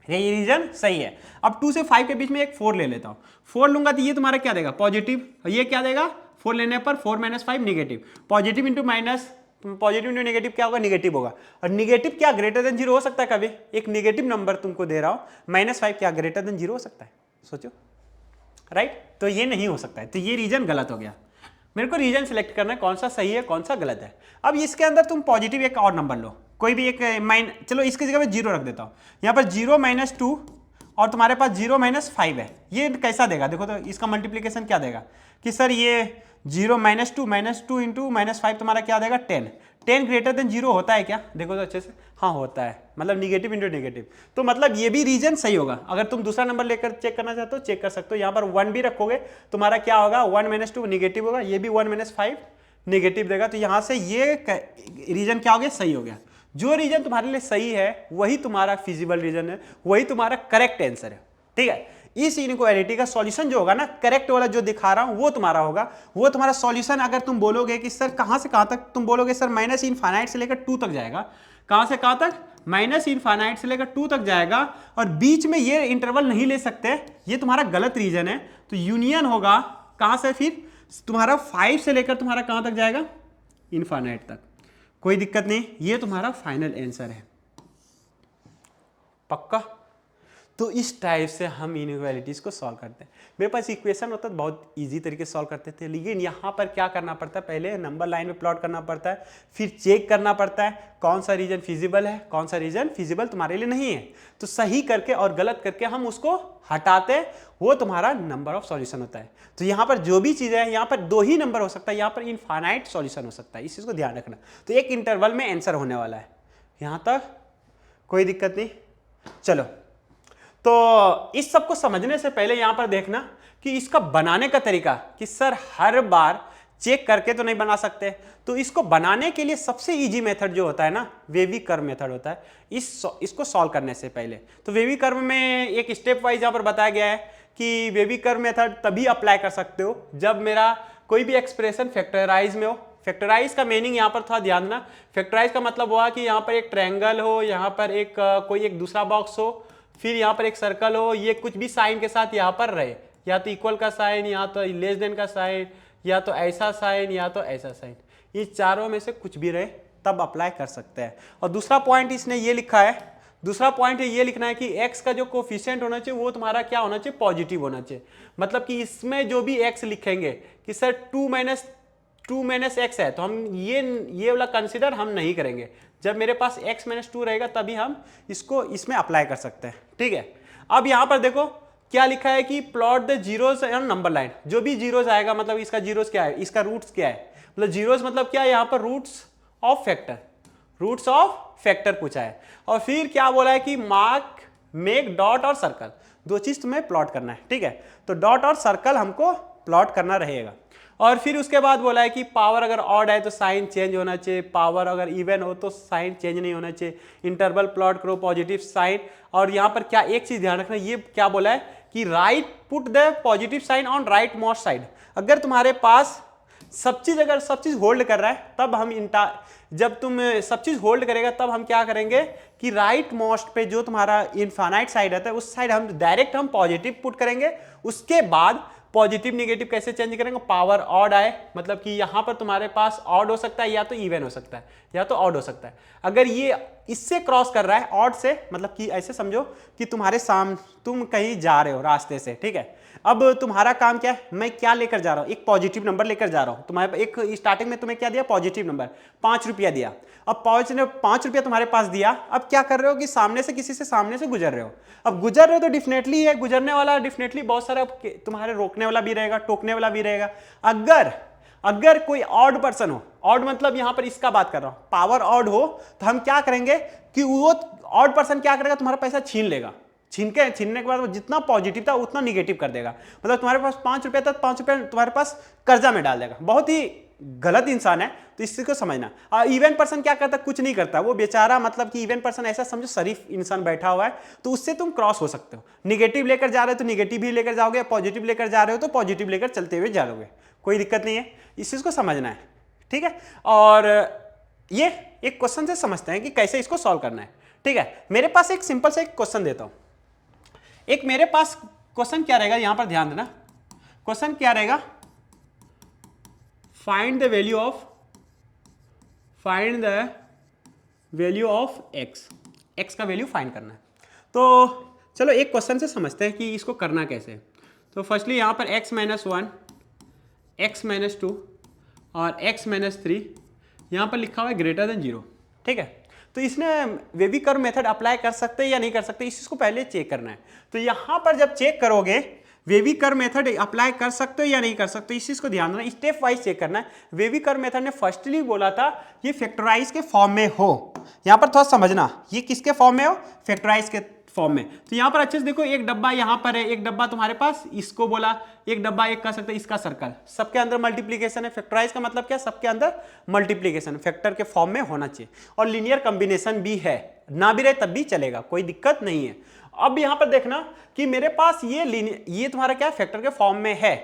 ये रीजन सही है। अब 2 से 5 के बीच में एक 4 ले लेता हूँ। 4 लूंगा तो ये तुम्हारा क्या देगा, पॉजिटिव, और ये क्या देगा 4 लेने पर 4 - 5 negative. Positive into minus, positive into negative क्या होगा, निगेटिव होगा। और निगेटिव क्या ग्रेटर देन 0 हो सकता है कभी, एक निगेटिव नंबर तुमको दे रहा हूं -5 क्या ग्रेटर देन 0 हो सकता है, सोचो, राइट। तो ये नहीं हो सकता है, तो ये रीजन गलत हो गया। मेरे को रीजन सिलेक्ट करना है कौन सा सही है कौन सा गलत है। अब इसके अंदर तुम पॉजिटिव एक और नंबर लो, कोई भी एक चलो इसकी जगह पे 0 रख देता हूँ। यहाँ पर 0 - 2 और तुम्हारे पास 0 - 5 है। ये कैसा देगा, देखो तो इसका मल्टीप्लीकेशन क्या देगा कि सर ये 0 - 2 इंटू -5 तुम्हारा क्या देगा 10। 10 ग्रेटर देन 0 होता है क्या, देखो तो अच्छे से, हाँ होता है, मतलब निगेटिव इंटू नेगेटिव। तो मतलब ये भी रीजन सही होगा। अगर तुम दूसरा नंबर लेकर चेक करना चाहते हो चेक कर सकते हो। यहाँ पर 1 भी रखोगे तुम्हारा क्या होगा, 1 - 2 निगेटिव होगा, ये भी 1 - 5 निगेटिव देगा। तो यहाँ से ये रीजन क्या हो गया, सही हो गया। जो रीजन तुम्हारे लिए सही है वही तुम्हारा फिजिबल रीजन है, वही तुम्हारा करेक्ट आंसर है, ठीक है। इस इनइक्वालिटी का सॉल्यूशन जो होगा ना, करेक्ट वाला जो दिखा रहा हूं वो तुम्हारा होगा, वो तुम्हारा सॉल्यूशन। अगर तुम बोलोगे कि सर कहां से कहां तक, तुम बोलोगे सर -∞ से लेकर 2 तक जाएगा, कहां से कहां तक, -∞ से लेकर 2 तक जाएगा, और बीच में ये इंटरवल नहीं ले सकते, ये तुम्हारा गलत रीजन है। तो यूनियन होगा कहां से, फिर तुम्हारा 5 से लेकर तुम्हारा कहां तक जाएगा, इनफाइनाइट तक। कोई दिक्कत नहीं, ये तुम्हारा फाइनल आंसर है, पक्का। तो इस टाइप से हम इनइक्वालिटीज को सॉल्व करते हैं। मेरे पास इक्वेशन होता तो बहुत इजी तरीके से सॉल्व करते थे, लेकिन यहाँ पर क्या करना पड़ता है, पहले नंबर लाइन में प्लॉट करना पड़ता है, फिर चेक करना पड़ता है कौन सा रीजन फिजिबल है, कौन सा रीजन फिजिबल तुम्हारे लिए नहीं है। तो सही करके और गलत करके हम उसको हटाते हैं, वो तुम्हारा नंबर ऑफ सॉल्यूशन होता है। तो यहाँ पर जो भी चीज़ है, यहाँ पर 2 ही नंबर हो सकता है, यहाँ पर इनफाइनाइट सॉल्यूशन हो सकता है, इस चीज़ को ध्यान रखना। तो एक इंटरवल में आंसर होने वाला है, यहाँ तक कोई दिक्कत नहीं। चलो, तो इस सब को समझने से पहले यहां पर देखना कि इसका बनाने का तरीका, कि सर हर बार चेक करके तो नहीं बना सकते। तो इसको बनाने के लिए सबसे इजी मेथड जो होता है ना, वेवी कर्व मेथड होता है। इसको सॉल्व करने से पहले तो वेवी कर्व में एक स्टेप वाइज यहां पर बताया गया है कि वेवी कर्व मेथड तभी अप्लाई कर सकते हो जब मेरा कोई भी एक्सप्रेशन फैक्टराइज में हो। फैक्टराइज का मीनिंग यहाँ पर थोड़ा ध्यान देना। फैक्टराइज का मतलब हुआ कि यहाँ पर एक ट्रायंगल हो, यहाँ पर एक कोई एक दूसरा बॉक्स हो, फिर यहाँ पर एक सर्कल हो, ये कुछ भी साइन के साथ यहाँ पर रहे, या तो इक्वल का साइन, या तो लेस देन का साइन, या तो ऐसा साइन, या तो ऐसा साइन, ये चारों में से कुछ भी रहे तब अप्लाई कर सकते हैं। और दूसरा पॉइंट इसने ये लिखा है, दूसरा पॉइंट ये लिखना है कि x का जो कोफिशिएंट होना चाहिए वो तुम्हारा क्या होना चाहिए, पॉजिटिव होना चाहिए। मतलब कि इसमें जो भी x लिखेंगे कि सर 2 - x है, तो हम ये वाला कंसिडर हम नहीं करेंगे। जब मेरे पास x - 2 रहेगा तभी हम इसको इसमें अप्लाई कर सकते हैं, ठीक है। अब यहां पर देखो क्या लिखा है कि plot the zeros on number line. जो भी जीरोस आएगा मतलब इसका जीरोस क्या है, इसका रूट्स क्या है, मतलब जीरोस मतलब क्या है, यहां पर रूट्स ऑफ फैक्टर पूछा है। और फिर क्या बोला है कि मार्क मेक डॉट और सर्कल, 2 चीज तुम्हें प्लॉट करना है, ठीक है। तो डॉट और सर्कल हमको प्लॉट करना रहेगा। और फिर उसके बाद बोला है कि पावर अगर ऑड है तो साइन चेंज होना चाहिए, पावर अगर इवन हो तो साइन चेंज नहीं होना चाहिए। इंटरवल प्लॉट करो, पॉजिटिव साइन। और यहाँ पर क्या एक चीज ध्यान रखना, ये क्या बोला है कि right put the positive sign on right most side. अगर तुम्हारे पास अगर सब चीज होल्ड कर रहा है तब हम जब तुम सब चीज होल्ड करेगा तब हम क्या करेंगे कि राइट मोस्ट पे जो तुम्हारा इनफाइनाइट साइड रहता है उस साइड हम डायरेक्ट हम पॉजिटिव पुट करेंगे। उसके बाद पॉजिटिव निगेटिव कैसे चेंज करेंगे, पावर ऑड आए, मतलब कि यहां पर तुम्हारे पास ऑड हो सकता है या तो इवन हो सकता है या तो ऑड हो सकता है। अगर ये इससे क्रॉस कर रहा है ऑड से, मतलब कि ऐसे समझो कि तुम कहीं जा रहे हो रास्ते से, ठीक है। अब तुम्हारा काम क्या है, मैं क्या लेकर जा रहा हूं, एक पॉजिटिव नंबर लेकर जा रहा हूं। तुम्हारे एक स्टार्टिंग में तुम्हें क्या दिया, पॉजिटिव नंबर 5 रुपया दिया। अब 5 रुपया तुम्हारे पास दिया, अब क्या कर रहे हो कि सामने से किसी से सामने से गुजर रहे हो। अब गुजर रहे हो तो डेफिनेटली है गुजरने वाला, डेफिनेटली बहुत सारा तुम्हारे रोकने वाला भी रहेगा, टोकने वाला भी रहेगा। अगर कोई ऑड पर्सन हो, ऑड मतलब यहां पर इसका बात कर रहा हूं, पावर ऑड हो, तो हम क्या करेंगे कि वो ऑड पर्सन क्या करेगा, तुम्हारा पैसा छीन लेगा। छीनने के बाद वो जितना पॉजिटिव था उतना निगेटिव कर देगा। मतलब तुम्हारे पास 5 रुपये था, 5 रुपये तुम्हारे पास कर्जा में डाल देगा। बहुत ही गलत इंसान है, तो इस चीज को समझना। इवेंट पर्सन क्या करता, कुछ नहीं करता वो बेचारा। मतलब कि इवेंट पर्सन ऐसा समझो शरीफ इंसान बैठा हुआ है, तो उससे तुम क्रॉस हो सकते हो। निगेटिव लेकर जा रहे हो तो निगेटिव ही लेकर जाओगे, पॉजिटिव लेकर जा रहे हो तो पॉजिटिव लेकर चलते हुए जाओगे, कोई दिक्कत नहीं है। इस चीज को समझना है, ठीक है। और ये एक क्वेश्चन से समझते हैं कि कैसे इसको सॉल्व करना है, ठीक है। मेरे पास एक सिंपल से एक क्वेश्चन देता हूं। एक मेरे पास क्वेश्चन क्या रहेगा, यहां पर ध्यान देना। क्वेश्चन क्या रहेगा, find the value of x का वैल्यू फाइंड करना है। तो चलो एक क्वेश्चन से समझते हैं कि इसको करना कैसे। तो फर्स्टली यहां पर x - 1, x - 2 और x - 3 यहां पर लिखा हुआ है ग्रेटर देन 0, ठीक है। तो इसने वेवी कर्व मेथड अप्लाई कर सकते हैं या नहीं कर सकते, इस चीज को पहले चेक करना है। तो यहां पर जब चेक करोगे वेवी कर्व मेथड अप्लाई कर सकते हो या नहीं कर सकते, इस चीज को ध्यान देना, स्टेप वाइज चेक करना है। वेवी कर्व मेथड ने फर्स्टली बोला था ये फैक्टराइज के फॉर्म में हो। यहां पर थोड़ा समझना, ये किसके फॉर्म में हो, फैक्टराइज के फॉर्म में। तो यहां पर अच्छे से देखो, एक डब्बा यहां पर है, एक डब्बा तुम्हारे पास, इसको बोला एक डब्बा, एक कह सकते इसका सर्कल, सबके अंदर मल्टीप्लीकेशन है। फैक्टराइज का मतलब क्या, सबके अंदर मल्टीप्लीकेशन फैक्टर के फॉर्म में होना चाहिए, और लीनियर कॉम्बिनेशन भी है, ना भी रहे तब भी चलेगा, कोई दिक्कत नहीं है। अब यहां पर देखना कि मेरे पास ये तुम्हारा क्या फैक्टर के फॉर्म में है।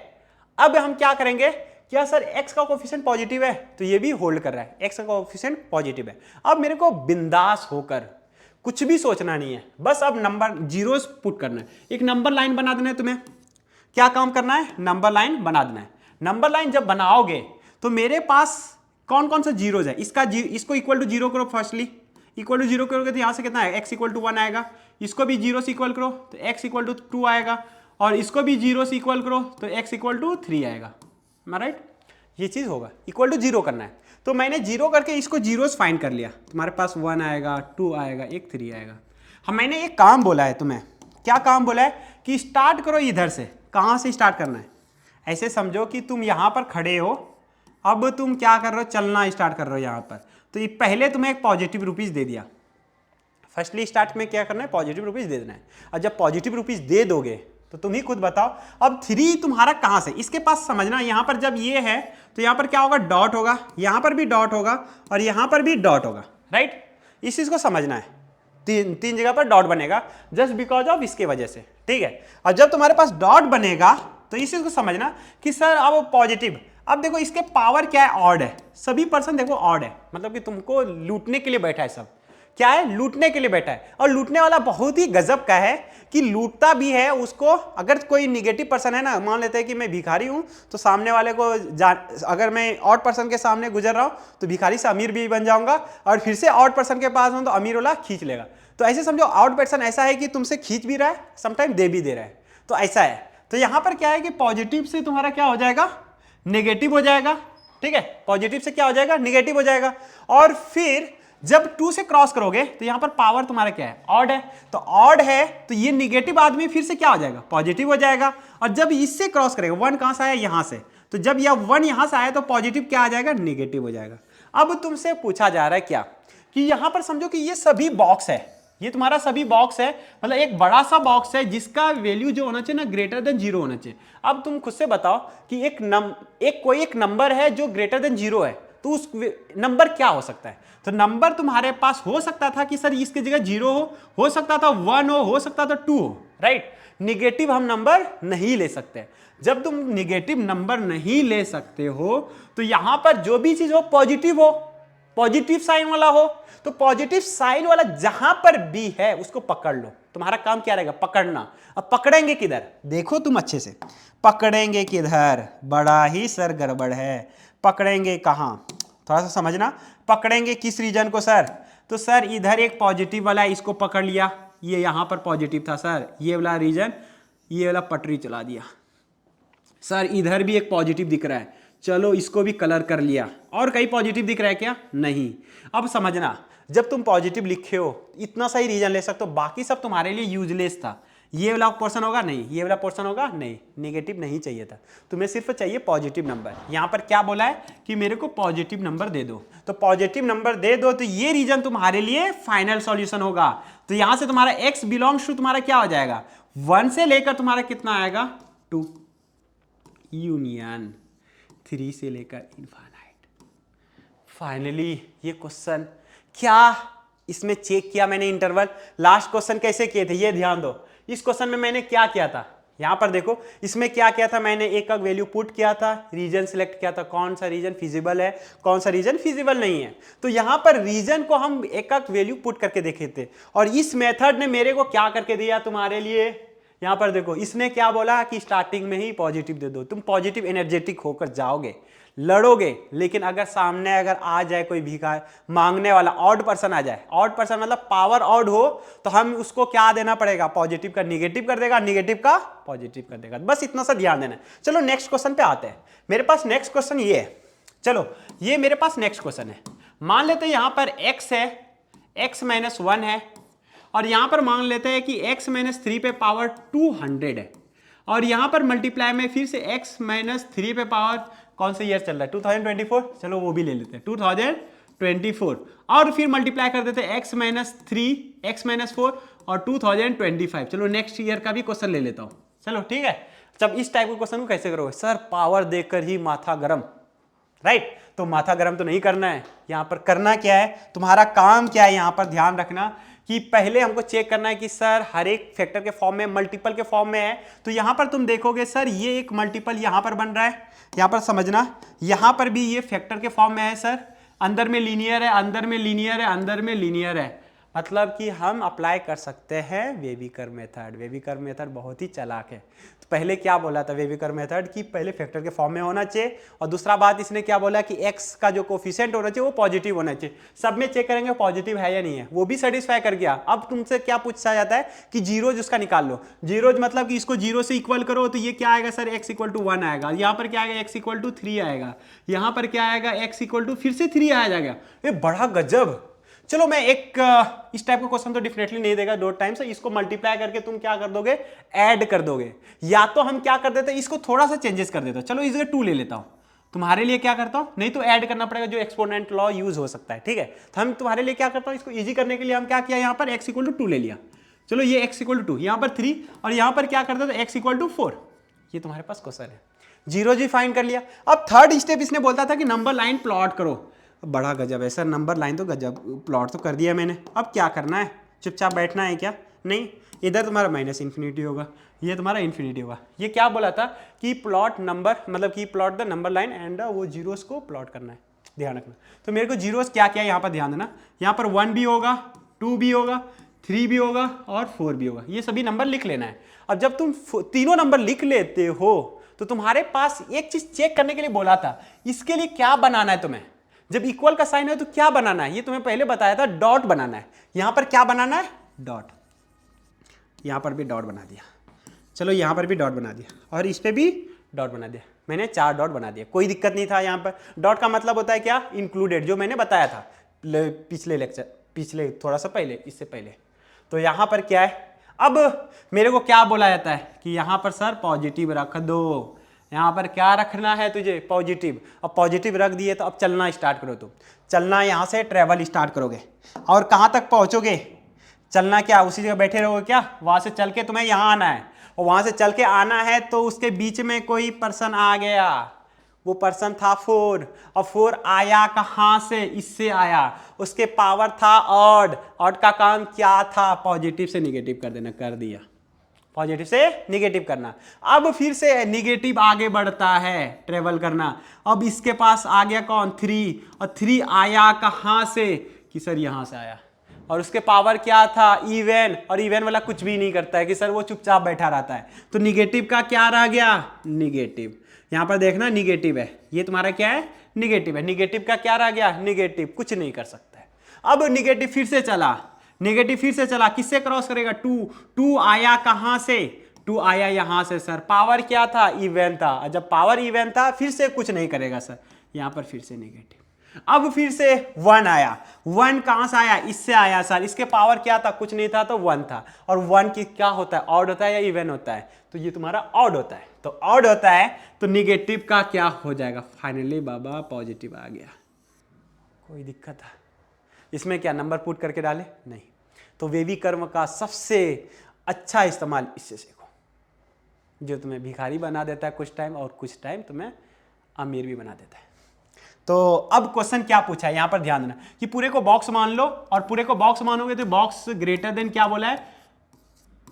अब हम क्या करेंगे, क्या सर एक्स का कोफिशिएंट पॉजिटिव है, तो ये भी होल्ड कर रहा है, एक्स का कोफिशिएंट पॉजिटिव है। अब मेरे को बिंदास होकर कुछ भी सोचना नहीं है, बस अब नंबर जीरोस पुट करना है। एक नंबर लाइन बना देना है तुम्हें, क्या काम करना है, नंबर लाइन बना देना है। नंबर लाइन जब बनाओगे तो मेरे पास कौन कौन सा जीरोज है, इसको इक्वल टू 0 करो। फर्स्टली इक्वल टू 0 करोगे तो यहां से कितना है, x इक्वल टू 1 आएगा। इसको भी 0 से इक्वल करो तो x इक्वल टू 2 आएगा, और इसको भी 0 से इक्वल करो तो x इक्वल टू 3 आएगा। राइट, ये चीज होगा, इक्वल टू 0 करना है। तो मैंने 0 करके इसको जीरोस फाइंड कर लिया, तुम्हारे पास 1 आएगा, 2 आएगा, एक 3 आएगा। हम मैंने एक काम बोला है तुम्हें, क्या काम बोला है कि स्टार्ट करो इधर से। कहां से स्टार्ट करना है, ऐसे समझो कि तुम यहां पर खड़े हो, अब तुम क्या कर रहे हो, चलना स्टार्ट कर रहे हो यहां पर। तो ये पहले तुम्हें एक पॉजिटिव रुपीज दे दिया, फर्स्टली स्टार्ट में क्या करना है, पॉजिटिव रुपीज दे देना है। और जब पॉजिटिव रुपीज दे दोगे तो तुम ही खुद बताओ अब 3 तुम्हारा कहां से, इसके पास समझना, यहां पर जब ये है तो यहां पर क्या होगा, डॉट होगा, यहां पर भी डॉट होगा, और यहां पर भी डॉट होगा। राइट, इस चीज को समझना है, तीन जगह पर डॉट बनेगा जस्ट बिकॉज ऑफ इसके वजह से, ठीक है। और जब तुम्हारे पास डॉट बनेगा तो इस चीज को समझना कि सर अब पॉजिटिव, अब देखो इसके पावर क्या है, ऑड है, सभी पर्सन देखो ऑड है, मतलब कि तुमको लूटने के लिए बैठा है, सब क्या है, लूटने के लिए बैठा है। और लूटने वाला बहुत ही गजब का है कि लूटता भी है उसको। अगर कोई निगेटिव पर्सन है ना, मान लेते हैं कि मैं भिखारी हूं, तो सामने वाले को अगर मैं ऑड पर्सन के सामने गुजर रहा हूं तो भिखारी से अमीर भी बन जाऊंगा, और फिर से ऑड पर्सन के पास हूं तो अमीर वाला खींच लेगा। तो ऐसे समझो ऑड पर्सन ऐसा है कि तुमसे खींच भी रहा है, समटाइम दे भी दे रहा है, तो ऐसा है। तो यहां पर क्या है कि पॉजिटिव से तुम्हारा क्या हो जाएगा, नेगेटिव हो जाएगा, ठीक है। पॉजिटिव से क्या हो जाएगा, नेगेटिव हो जाएगा। और फिर जब 2 से क्रॉस करोगे तो यहां पर पावर तुम्हारा क्या है, ऑड है, तो ऑड है तो ये निगेटिव आदमी फिर से क्या हो जाएगा, पॉजिटिव हो जाएगा। और जब इससे क्रॉस करेगा, 1 कहां से आया, यहां से, तो जब यह 1 यहां से आया तो पॉजिटिव क्या आ जाएगा, निगेटिव हो जाएगा। अब तुमसे पूछा जा रहा है क्या, कि यहां पर समझो कि ये सभी बॉक्स है, ये तुम्हारा सभी बॉक्स है, मतलब एक बड़ा सा बॉक्स है जिसका वैल्यू जो होना चाहिए ना, ग्रेटर देन 0 होना चाहिए। अब तुम खुद से बताओ कि कोई एक नंबर है जो ग्रेटर देन 0 है, तो उस नंबर क्या हो सकता है। तो नंबर तुम्हारे पास हो सकता था कि सर इसकी जगह 0 हो सकता था 1 हो सकता था 2 हो। राइट, निगेटिव हम नंबर नहीं ले सकते। जब तुम निगेटिव नंबर नहीं ले सकते हो तो यहां पर जो भी चीज हो पॉजिटिव हो, पॉजिटिव साइन वाला हो, तो पॉजिटिव साइन वाला जहां पर भी है उसको पकड़ लो। तुम्हारा काम क्या रहेगा, पकड़ना। अब पकड़ेंगे किधर, देखो तुम अच्छे से, पकड़ेंगे किधर, बड़ा ही सर गड़बड़ है, पकड़ेंगे कहां, थोड़ा सा समझना। पकड़ेंगे किस रीजन को सर, तो सर इधर एक पॉजिटिव वाला है, इसको पकड़ लिया, ये यहां पर पॉजिटिव था सर, ये वाला रीजन, ये वाला पटरी चला दिया। सर इधर भी एक पॉजिटिव दिख रहा है, चलो इसको भी कलर कर लिया। और कहीं पॉजिटिव दिख रहा है क्या, नहीं। अब समझना, जब तुम पॉजिटिव लिखे हो इतना सही रीजन ले सकते हो, बाकी सब तुम्हारे लिए यूजलेस था। ये वाला पोर्शन होगा नहीं, ये वाला पोर्शन होगा नहीं, नेगेटिव नहीं चाहिए था, तुम्हें सिर्फ चाहिए पॉजिटिव नंबर। यहाँ पर क्या बोला है कि मेरे को पॉजिटिव नंबर दे दो, तो पॉजिटिव नंबर दे दो, तो ये रीजन तुम्हारे लिए फाइनल सॉल्यूशन होगा। तो यहाँ से तुम्हारा x बिलोंग्स टू तुम्हारा क्या हो जाएगा, 1 से लेकर तुम्हारा कितना आएगा 2 यूनियन 3 से लेकर इनफाइनाइट। फाइनली ये क्वेश्चन क्या इसमें चेक किया मैंने इंटरवल, लास्ट क्वेश्चन कैसे किए थे ये ध्यान दो। इस क्वेश्चन में मैंने क्या किया था, यहां पर देखो इसमें क्या किया था, मैंने एक वैल्यू पुट किया था, रीजन सिलेक्ट किया था, कौन सा रीजन फिजिबल है, कौन सा रीजन फिजिबल नहीं है। तो यहां पर रीजन को हम एक वैल्यू पुट करके देखे थे, और इस मेथड ने मेरे को क्या करके दिया तुम्हारे लिए, यहां पर देखो इसने क्या बोला कि स्टार्टिंग में ही पॉजिटिव दे दो, तुम पॉजिटिव एनर्जेटिक होकर जाओगे, लड़ोगे, लेकिन अगर सामने अगर आ जाए कोई भिखारी मांगने वाला, ऑड पर्सन आ जाए, ऑड पर्सन मतलब पावर ऑड हो, तो हम उसको क्या देना पड़ेगा, पॉजिटिव का निगेटिव कर देगा, निगेटिव का पॉजिटिव कर देगा। बस इतना सा ध्यान देना है। चलो नेक्स्ट क्वेश्चन पे आते हैं। मेरे पास नेक्स्ट क्वेश्चन ये है, चलो ये मेरे पास नेक्स्ट क्वेश्चन है। मान लेते हैं यहां पर x है, x - 1 है, और यहां पर मान लेते हैं कि x - 3 पे पावर 200 है, और यहां पर मल्टीप्लाई में फिर से x - 3 पे पावर, कौन सा ईयर चल रहा है 2024, चलो वो भी ले लेते हैं 2024, और फिर मल्टीप्लाई कर देते हैं x - 3 x - 4 और 2025। चलो नेक्स्ट ईयर का भी क्वेश्चन ले लेता हूं, चलो ठीक है। जब इस टाइप के क्वेश्चन को कैसे करोगे, सर पावर देकर ही माथा गरम, राइट, तो माथा गरम तो नहीं करना है, यहां पर करना क्या है, तुम्हारा काम क्या है, यहां पर ध्यान रखना कि पहले हमको चेक करना है कि सर हर एक फैक्टर के फॉर्म में, मल्टीपल के फॉर्म में है। तो यहां पर तुम देखोगे सर ये एक मल्टीपल यहां पर बन रहा है, यहां पर समझना, यहां पर भी ये फैक्टर के फॉर्म में है सर, अंदर में लीनियर है, अंदर में लीनियर है, अंदर में लीनियर है, मतलब कि हम अप्लाई कर सकते हैं वेविकर मेथड। वेविकर मेथड बहुत ही चालाक है। तो पहले क्या बोला था वेविकर मेथड कि पहले फैक्टर के फॉर्म में होना चाहिए, और दूसरा बात इसने क्या बोला कि x का जो कोफिशिएंट होना चाहिए वो पॉजिटिव होना चाहिए। सब में चेक करेंगे पॉजिटिव है या नहीं है, वो भी सेटिस्फाई कर गया। अब तुमसे क्या पूछा जाता है कि जीरोज उसका निकाल लो, जीरोज मतलब कि इसको जीरो से इक्वल करो, तो ये क्या आएगा सर x = 1 आएगा, यहाँ पर क्या आएगा x = 3 आएगा, यहाँ पर क्या आएगा x = फिर से 3 आ जाएगा। ये बड़ा गजब। चलो मैं एक इस टाइप का क्वेश्चन तो डेफिनेटली नहीं देगा डॉट टाइम से, इसको मल्टीप्लाई करके तुम क्या कर दोगे, ऐड कर दोगे, या तो हम क्या कर देते हैं इसको थोड़ा सा चेंजेस कर देता हूं, चलो इस जगह 2 ले लेता हूं, तुम्हारे लिए क्या करता हूं, नहीं तो ऐड करना पड़ेगा जो एक्सपोनेंट लॉ यूज हो सकता है, ठीक है। तो हम तुम्हारे लिए क्या करता हूं, इसको इजी करने के लिए हम क्या किया, यहाँ पर x = 2 ले लिया, चलो ये x = 2, यहाँ पर 3, और यहाँ पर क्या करता था x = 4, ये तुम्हारे पास क्वेश्चन है, जीरो जी फाइंड कर लिया। अब थर्ड स्टेप इसने बोलता था कि नंबर लाइन प्लॉट करो, बड़ा गजब है सर, नंबर लाइन तो गजब प्लॉट तो कर दिया मैंने, अब क्या करना है, चुपचाप बैठना है क्या, नहीं, इधर तुम्हारा -∞ होगा, ये तुम्हारा इन्फिनिटी होगा। ये क्या बोला था कि प्लॉट नंबर, मतलब कि plot the number line and वो जीरोस को प्लॉट करना है, ध्यान रखना। तो मेरे को जीरोस क्या क्या यहाँ पर ध्यान देना, यहाँ पर 1 भी होगा, 2 भी होगा, 3 भी होगा और 4 भी होगा, ये सभी नंबर लिख लेना है। अब जब तुम तीनों नंबर लिख लेते हो तो तुम्हारे पास एक चीज चेक करने के लिए बोला था, इसके लिए क्या बनाना है तुम्हें, जब इक्वल का साइन है तो क्या बनाना है, ये तुम्हें पहले बताया था, डॉट बनाना है। यहां पर क्या बनाना है, डॉट, यहां पर भी डॉट बना दिया, चलो यहां पर भी डॉट बना दिया, और इस पे भी डॉट बना दिया, मैंने 4 डॉट बना दिया, कोई दिक्कत नहीं था। यहां पर डॉट का मतलब होता है क्या, इंक्लूडेड, जो मैंने बताया था पिछले लेक्चर, पिछले थोड़ा सा पहले, इससे पहले। तो यहां पर क्या है, अब मेरे को क्या बोला जाता है कि यहां पर सर पॉजिटिव रख दो, यहाँ पर क्या रखना है तुझे, पॉजिटिव। अब पॉजिटिव रख दिए तो अब चलना स्टार्ट करो, तुम चलना यहाँ से ट्रेवल स्टार्ट करोगे, और कहाँ तक पहुँचोगे, चलना क्या उसी जगह बैठे रहोगे क्या, वहाँ से चल के तुम्हें यहाँ आना है, और वहाँ से चल के आना है तो उसके बीच में कोई पर्सन आ गया, वो पर्सन था 4, और 4 आया कहाँ से, इससे आया, उसके पावर था ऑड, ऑड का काम क्या था, पॉजिटिव से निगेटिव कर देना, कर दिया, पॉजिटिव से निगेटिव करना। अब फिर से निगेटिव आगे बढ़ता है, ट्रेवल करना, अब इसके पास आ गया कौन, 3, और 3 आया कहाँ से, कि सर यहाँ से आया, और उसके पावर क्या था, इवन, और इवन वाला कुछ भी नहीं करता है कि सर वो चुपचाप बैठा रहता है, तो निगेटिव का क्या रह गया, निगेटिव, यहाँ पर देखना निगेटिव है, ये तुम्हारा क्या है, निगेटिव है, निगेटिव का क्या रह गया, निगेटिव, कुछ नहीं कर सकता है। अब निगेटिव फिर से चला, नेगेटिव फिर से चला, किससे क्रॉस करेगा, 2 आया कहां से, 2 आया यहां से, सर पावर क्या था, इवन था, जब पावर इवन था फिर से कुछ नहीं करेगा सर, यहां पर फिर से नेगेटिव। अब फिर से 1 आया, 1 कहां से आया, इससे आया सर, इसके पावर क्या था, कुछ नहीं था तो 1 था, और 1 की क्या होता है, ऑड होता है या इवन होता है, तो ये तुम्हारा ऑड होता है, तो ऑड होता है तो निगेटिव का क्या हो जाएगा, फाइनली बाबा पॉजिटिव आ गया। कोई दिक्कत है इसमें, क्या नंबर पुट करके डाले, नहीं। तो वेवी कर्म का सबसे अच्छा इस्तेमाल इससे सीखो, जो तुम्हें भिखारी बना देता है कुछ टाइम, और कुछ टाइम तुम्हें अमीर भी बना देता है। तो अब क्वेश्चन क्या पूछा है, यहां पर ध्यान देना कि पूरे को बॉक्स मान लो, और पूरे को बॉक्स मानोगे तो बॉक्स ग्रेटर देन क्या बोला है,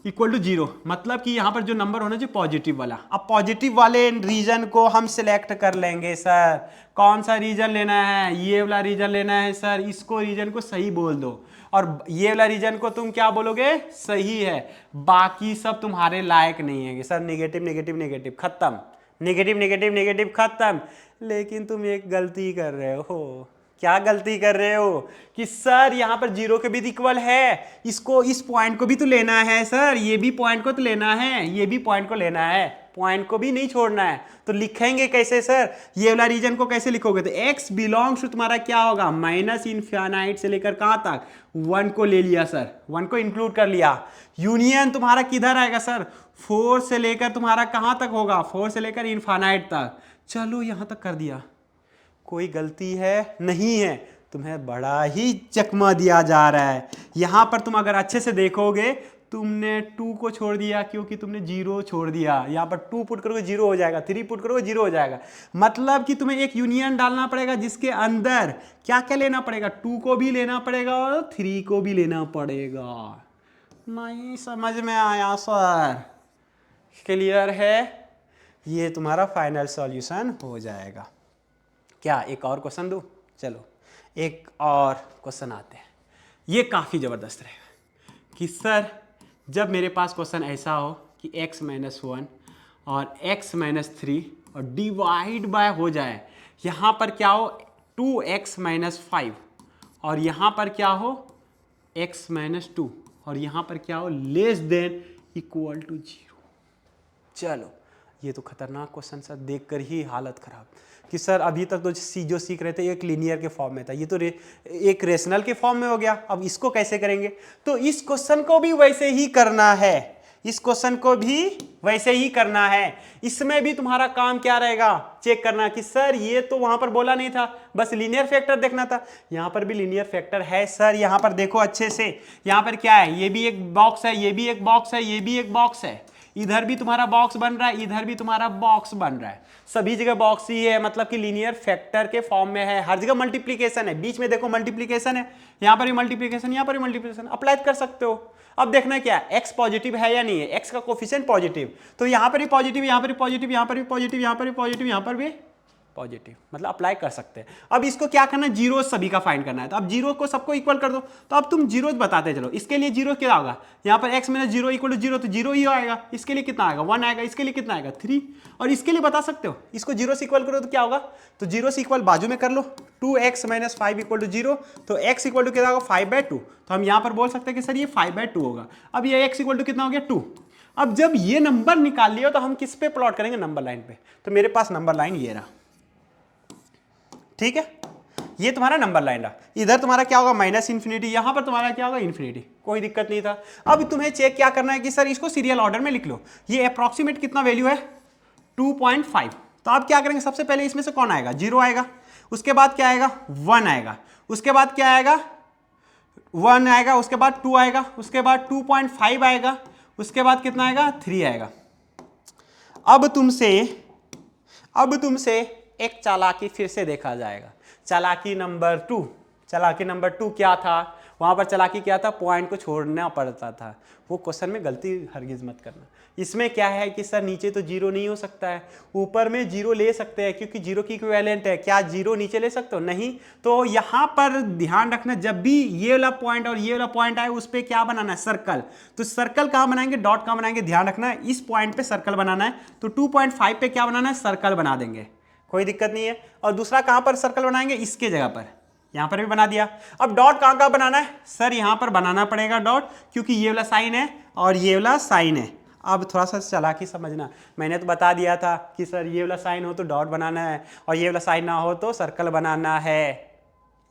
इक्वल टू 0, मतलब कि यहां पर जो नंबर होना चाहिए पॉजिटिव वाला। अब पॉजिटिव वाले रीजन को हम सिलेक्ट कर लेंगे सर, कौन सा रीजन लेना है, ये वाला रीजन लेना है सर, इसको रीजन को सही बोल दो, और ये वाला रीजन को तुम क्या बोलोगे, सही है, बाकी सब तुम्हारे लायक नहीं है सर, नेगेटिव नेगेटिव नेगेटिव खत्म, नेगेटिव नेगेटिव नेगेटिव खत्म। लेकिन तुम एक गलती कर रहे हो, क्या गलती कर रहे हो कि सर यहां पर 0 के भी इक्वल है, इसको, इस पॉइंट को भी तो लेना है सर, ये भी पॉइंट को तो लेना है, ये भी पॉइंट को लेना है, पॉइंट को भी नहीं छोड़ना है, तो लिखेंगे कैसे सर, ये वाला रीजन को कैसे लिखोगे, तो x बिलोंग्स टू तुम्हारा क्या होगा, माइनस इनफिनिट से लेकर कहां तक, 1 को ले लिया सर, 1 को इंक्लूड कर लिया, यूनियन तुम्हारा किधर आएगा सर, 4 से लेकर तुम्हारा कहां तक होगा, 4 से लेकर इनफिनिट तक, चलो यहां तक कर दिया, कोई गलती है नहीं है, तुम्हें बड़ा ही चकमा दिया जा रहा है। यहां पर तुम अगर अच्छे से देखोगे, तुमने 2 को छोड़ दिया क्योंकि तुमने 0 छोड़ दिया, यहां पर 2 पुट करोगे 0 हो जाएगा, 3 पुट करोगे 0 हो जाएगा, मतलब कि तुम्हें एक यूनियन डालना पड़ेगा जिसके अंदर क्या क्या लेना पड़ेगा, 2 को भी लेना पड़ेगा और 3 को भी लेना पड़ेगा। नहीं समझ में आया सर, क्लियर है, ये तुम्हारा फाइनल सॉल्यूशन हो जाएगा। क्या एक और क्वेश्चन दूं, चलो एक और क्वेश्चन आते हैं, ये काफ़ी ज़बरदस्त रहेगा कि सर जब मेरे पास क्वेश्चन ऐसा हो कि x माइनस 1 और x माइनस 3 और डिवाइड बाय हो जाए, यहाँ पर क्या हो 2x माइनस 5 और यहाँ पर क्या हो x माइनस 2 और यहाँ पर क्या हो लेस देन इक्वल टू 0। चलो ये तो खतरनाक क्वेश्चन सर, देखकर ही हालत खराब कि सर अभी तक तो जो सीख रहे थे एक लीनियर के फॉर्म में था, ये तो एक रेशनल के फॉर्म में हो गया, अब इसको कैसे करेंगे, तो इस क्वेश्चन को भी वैसे ही करना है, इस क्वेश्चन को भी वैसे ही करना है, इसमें भी तुम्हारा काम क्या रहेगा, चेक करना कि सर ये तो वहां पर बोला नहीं था, बस लीनियर फैक्टर देखना था, यहां पर भी लीनियर फैक्टर है सर, यहां पर देखो अच्छे से, यहां पर क्या है, ये भी एक बॉक्स है, ये भी एक बॉक्स है, ये भी एक बॉक्स है, इधर भी तुम्हारा बॉक्स बन रहा है, इधर भी तुम्हारा बॉक्स बन रहा है, सभी जगह बॉक्स ही है, मतलब कि लीनियर फैक्टर के फॉर्म में है, हर जगह मल्टीप्लिकेशन है, बीच में देखो मल्टीप्लिकेशन है, यहां पर भी मल्टीप्लिकेशन, यहां पर भी मल्टीप्लिकेशन, अप्लाई कर सकते हो। अब देखना क्या है, x पॉजिटिव है या नहीं है, x का कोफिशिएंट पॉजिटिव, तो यहां पर भी पॉजिटिव, यहां पर भी पॉजिटिव, यहां पर भी पॉजिटिव, यहां पर भी पॉजिटिव, यहां पर भी पॉजिटिव, मतलब अप्लाई कर सकते हैं। अब इसको क्या करना है, जीरो सभी का फाइंड करना है, तो अब जीरो को सबको इक्वल कर दो, तो अब तुम जीरो बताते चलो, इसके लिए जीरो क्या होगा, यहाँ पर x माइनस 0 इक्वल टू 0, तो जीरो ही आएगा, इसके लिए कितना आएगा 1 आएगा, इसके लिए कितना आएगा 3, और इसके लिए बता सकते हो, इसको जीरो से इक्वल करो तो क्या होगा, तो जीरो से इक्वल बाजू में कर लो, 2x माइनस 5 इक्वल टू 0, तो x इक्वल टू कितना होगा 5/2, तो हम यहाँ पर बोल सकते हैं कि सर ये 5/2 होगा। अब ये x इक्वल टू कितना हो गया 2। अब जब ये नंबर निकाल लिया तो हम किस पे प्लॉट करेंगे, नंबर लाइन पे, तो मेरे पास नंबर लाइन ये रहा, ठीक है, ये तुम्हारा नंबर लाइन रहा, इधर तुम्हारा क्या होगा माइनस इन्फिनिटी, यहां पर तुम्हारा क्या होगा इन्फिनिटी, कोई दिक्कत नहीं था। अब तुम्हें चेक क्या करना है कि सर इसको सीरियल ऑर्डर में लिख लो, ये अप्रॉक्सीमेट कितना वैल्यू है 2.5, तो आप क्या करेंगे, सबसे पहले इसमें से कौन आएगा, 0 आएगा, उसके बाद क्या आएगा 1 आएगा, उसके बाद क्या आएगा 1 आएगा, उसके बाद 2 आएगा, उसके बाद 2.5 आएगा, उसके बाद कितना आएगा 3 आएगा। अब तुमसे एक चालाकी फिर से देखा जाएगा, चालाकी नंबर 2, चालाकी नंबर 2 क्या था, वहां पर चालाकी क्या था, पॉइंट को छोड़ना पड़ता था, वो क्वेश्चन में गलती हरगिज मत करना। इसमें क्या है कि सर नीचे तो जीरो नहीं हो सकता है, ऊपर में जीरो ले सकते हैं क्योंकि जीरो की इक्विवेलेंट है, क्या जीरो नीचे ले सकते हो, नहीं, तो यहां पर ध्यान रखना जब भी ये वाला पॉइंट और ये वाला पॉइंट आए उस पर क्या बनाना है, सर्कल, तो सर्कल कहां बनाएंगे, डॉट कहां बनाएंगे, ध्यान रखना है इस पॉइंट पे सर्कल बनाना है, तो 2.5 पे क्या बनाना है, सर्कल बना देंगे, कोई दिक्कत नहीं है। और दूसरा कहां पर सर्कल बनाएंगे, इसके जगह पर, यहां पर भी बना दिया। अब डॉट कहां कहां बनाना है, सर यहां पर बनाना पड़ेगा डॉट, क्योंकि ये वाला साइन है और ये वाला साइन है। अब थोड़ा सा चालाकी समझना, मैंने तो बता दिया था कि सर ये वाला साइन हो तो डॉट बनाना है और ये वाला साइन ना हो तो सर्कल बनाना है,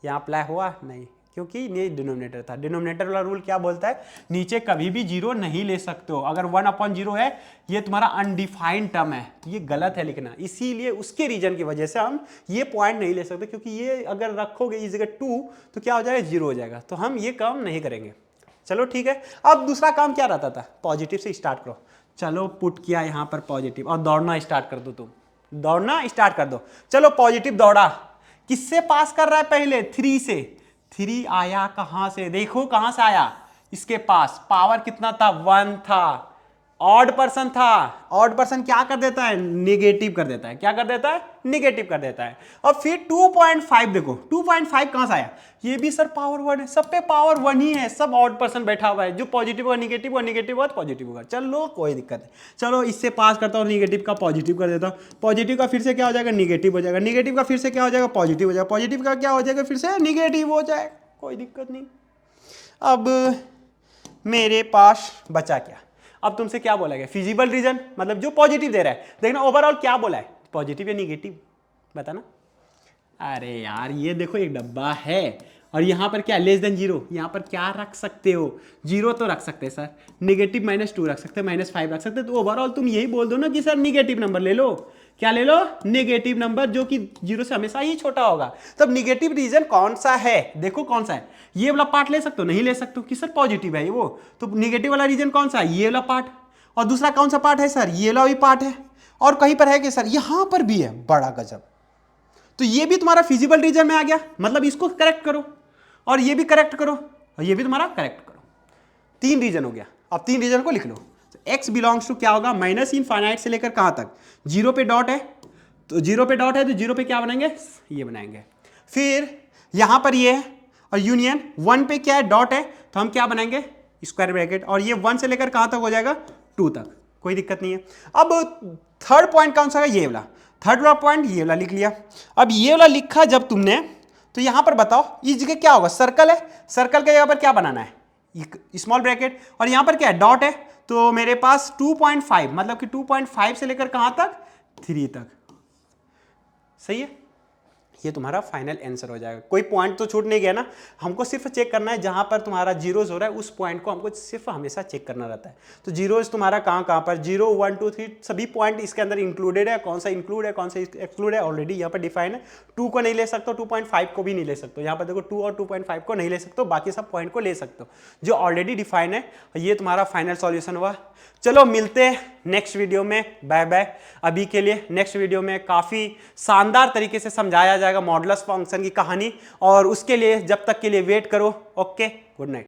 यहाँ अप्लाई हुआ नहीं, क्योंकि ये डिनोमिनेटर था। डिनोमिनेटर वाला रूल क्या बोलता है, नीचे कभी भी जीरो नहीं ले सकते हो। अगर 1/0 है, ये तुम्हारा अनडिफाइंड टर्म है, ये गलत है लिखना। इसीलिए उसके रीजन की वजह से हम ये पॉइंट नहीं ले सकते, क्योंकि ये अगर रखोगे इस जगह 2 तो क्या हो जाएगा, 0 हो जाएगा। तो हम ये काम नहीं करेंगे। चलो ठीक है। अब दूसरा काम क्या रहता था, पॉजिटिव से स्टार्ट करो। चलो पुट किया यहाँ पर पॉजिटिव, और दौड़ना स्टार्ट कर दो। तुम दौड़ना स्टार्ट कर दो। चलो पॉजिटिव दौड़ा, किससे पास कर रहा है, पहले 3 से। 3 आया कहां से, देखो कहां से आया, इसके पास पावर कितना था, 1 था। ऑड पर्सन था, ऑड पर्सन क्या कर देता है, नेगेटिव कर देता है। क्या कर देता है, नेगेटिव कर देता है। अब फिर 2.5 देखो, 2.5 कहां से आया, ये भी सर पावर 1 है, सब पे पावर 1 ही है, सब ऑड पर्सन बैठा हुआ है। जो पॉजिटिव और नेगेटिव, और नेगेटिव और पॉजिटिव होगा। चलो कोई दिक्कत नहीं, चलो इससे पास करता हूँ, नेगेटिव का पॉजिटिव कर देता हूँ। पॉजिटिव का फिर से क्या हो जाएगा, नेगेटिव हो जाएगा। नेगेटिव का फिर से क्या हो जाएगा, पॉजिटिव हो जाएगा। पॉजिटिव का क्या हो जाएगा, फिर से नेगेटिव हो जाएगा। कोई दिक्कत नहीं। अब मेरे पास बचा क्या, अब तुमसे क्या बोला गया, फिजिबल रीजन, मतलब जो पॉजिटिव दे रहा है। देखना ओवरऑल क्या बोला है, पॉजिटिव या निगेटिव, बताना। अरे यार ये देखो एक डब्बा है, और यहाँ पर क्या, लेस देन 0, यहाँ पर क्या रख सकते हो, 0 तो रख सकते हैं सर, नेगेटिव -2 रख सकते हैं, -5 रख सकते हैं। तो ओवरऑल तुम यही बोल दो ना कि सर निगेटिव नंबर ले लो। क्या ले लो, नेगेटिव नंबर, जो कि 0 से हमेशा ही छोटा होगा। तब निगेटिव रीजन कौन सा है, देखो कौन सा है। ये वाला पार्ट ले सकते हो, नहीं ले सकते हो कि सर पॉजिटिव है वो, तो निगेटिव वाला रीजन कौन सा है, ये वाला पार्ट। और दूसरा कौन सा पार्ट है सर, ये वाला भी पार्ट है। और कहीं पर है कि सर यहाँ पर भी है, बड़ा गजब। तो ये भी तुम्हारा फिजिबल रीजन में आ गया, मतलब इसको करेक्ट करो, और ये भी करेक्ट करो, और ये भी तुम्हारा करेक्ट करो। 3 रीजन हो गया। अब 3 रीजन को लिख लो। एक्स बिलोंग्स टू क्या होगा, माइनस इनफाइनाइट से लेकर कहां तक, 0 पे डॉट है, तो 0 पे डॉट है, तो 0 पे क्या बनाएंगे, ये बनाएंगे। फिर यहां पर ये है, और यूनियन 1 पे क्या है, डॉट है, तो हम क्या बनाएंगे, स्क्वायर ब्रैकेट, और ये 1 से लेकर कहां तक हो जाएगा, 2 तक। कोई दिक्कत नहीं है। अब थर्ड पॉइंट कौन सा है, ये वाला। थर्ड वाला पॉइंट ये वाला लिख लिया। अब ये वाला लिखा जब तुमने, तो यहां पर बताओ इस जगह क्या होगा, सर्कल है, सर्कल के जगह पर क्या बनाना है, स्मॉल ब्रैकेट, और यहां पर क्या है, डॉट है। तो मेरे पास 2.5, मतलब कि 2.5 से लेकर कहां तक, 3 तक। सही है, ये तुम्हारा फाइनल आंसर हो जाएगा। कोई पॉइंट तो छूट नहीं गया ना, हमको सिर्फ चेक करना है जहां पर तुम्हारा जीरोज हो रहा है, उस पॉइंट को हमको सिर्फ हमेशा चेक करना रहता है। तो जीरोज तुम्हारा कहां पर, 0, 1, 2, 3 सभी पॉइंट इसके अंदर इंक्लूडेड है। कौन सा इंक्लूड है, कौन सा एक्सक्लूड है, ऑलरेडी यहाँ पर डिफाइन है। 2 को नहीं ले सकते, 2.5 को भी नहीं ले सकते। यहाँ पर देखो 2 और 2.5 को नहीं ले सकते, बाकी सब पॉइंट को ले सकते हो, जो ऑलरेडी डिफाइन है। ये तुम्हारा फाइनल सॉल्यूशन हुआ। चलो मिलते हैं नेक्स्ट वीडियो में, बाय बाय। अभी के लिए नेक्स्ट वीडियो में काफ़ी शानदार तरीके से समझाया जाएगा मॉडुलस फंक्शन की कहानी, और उसके लिए जब तक के लिए वेट करो। Okay, good night.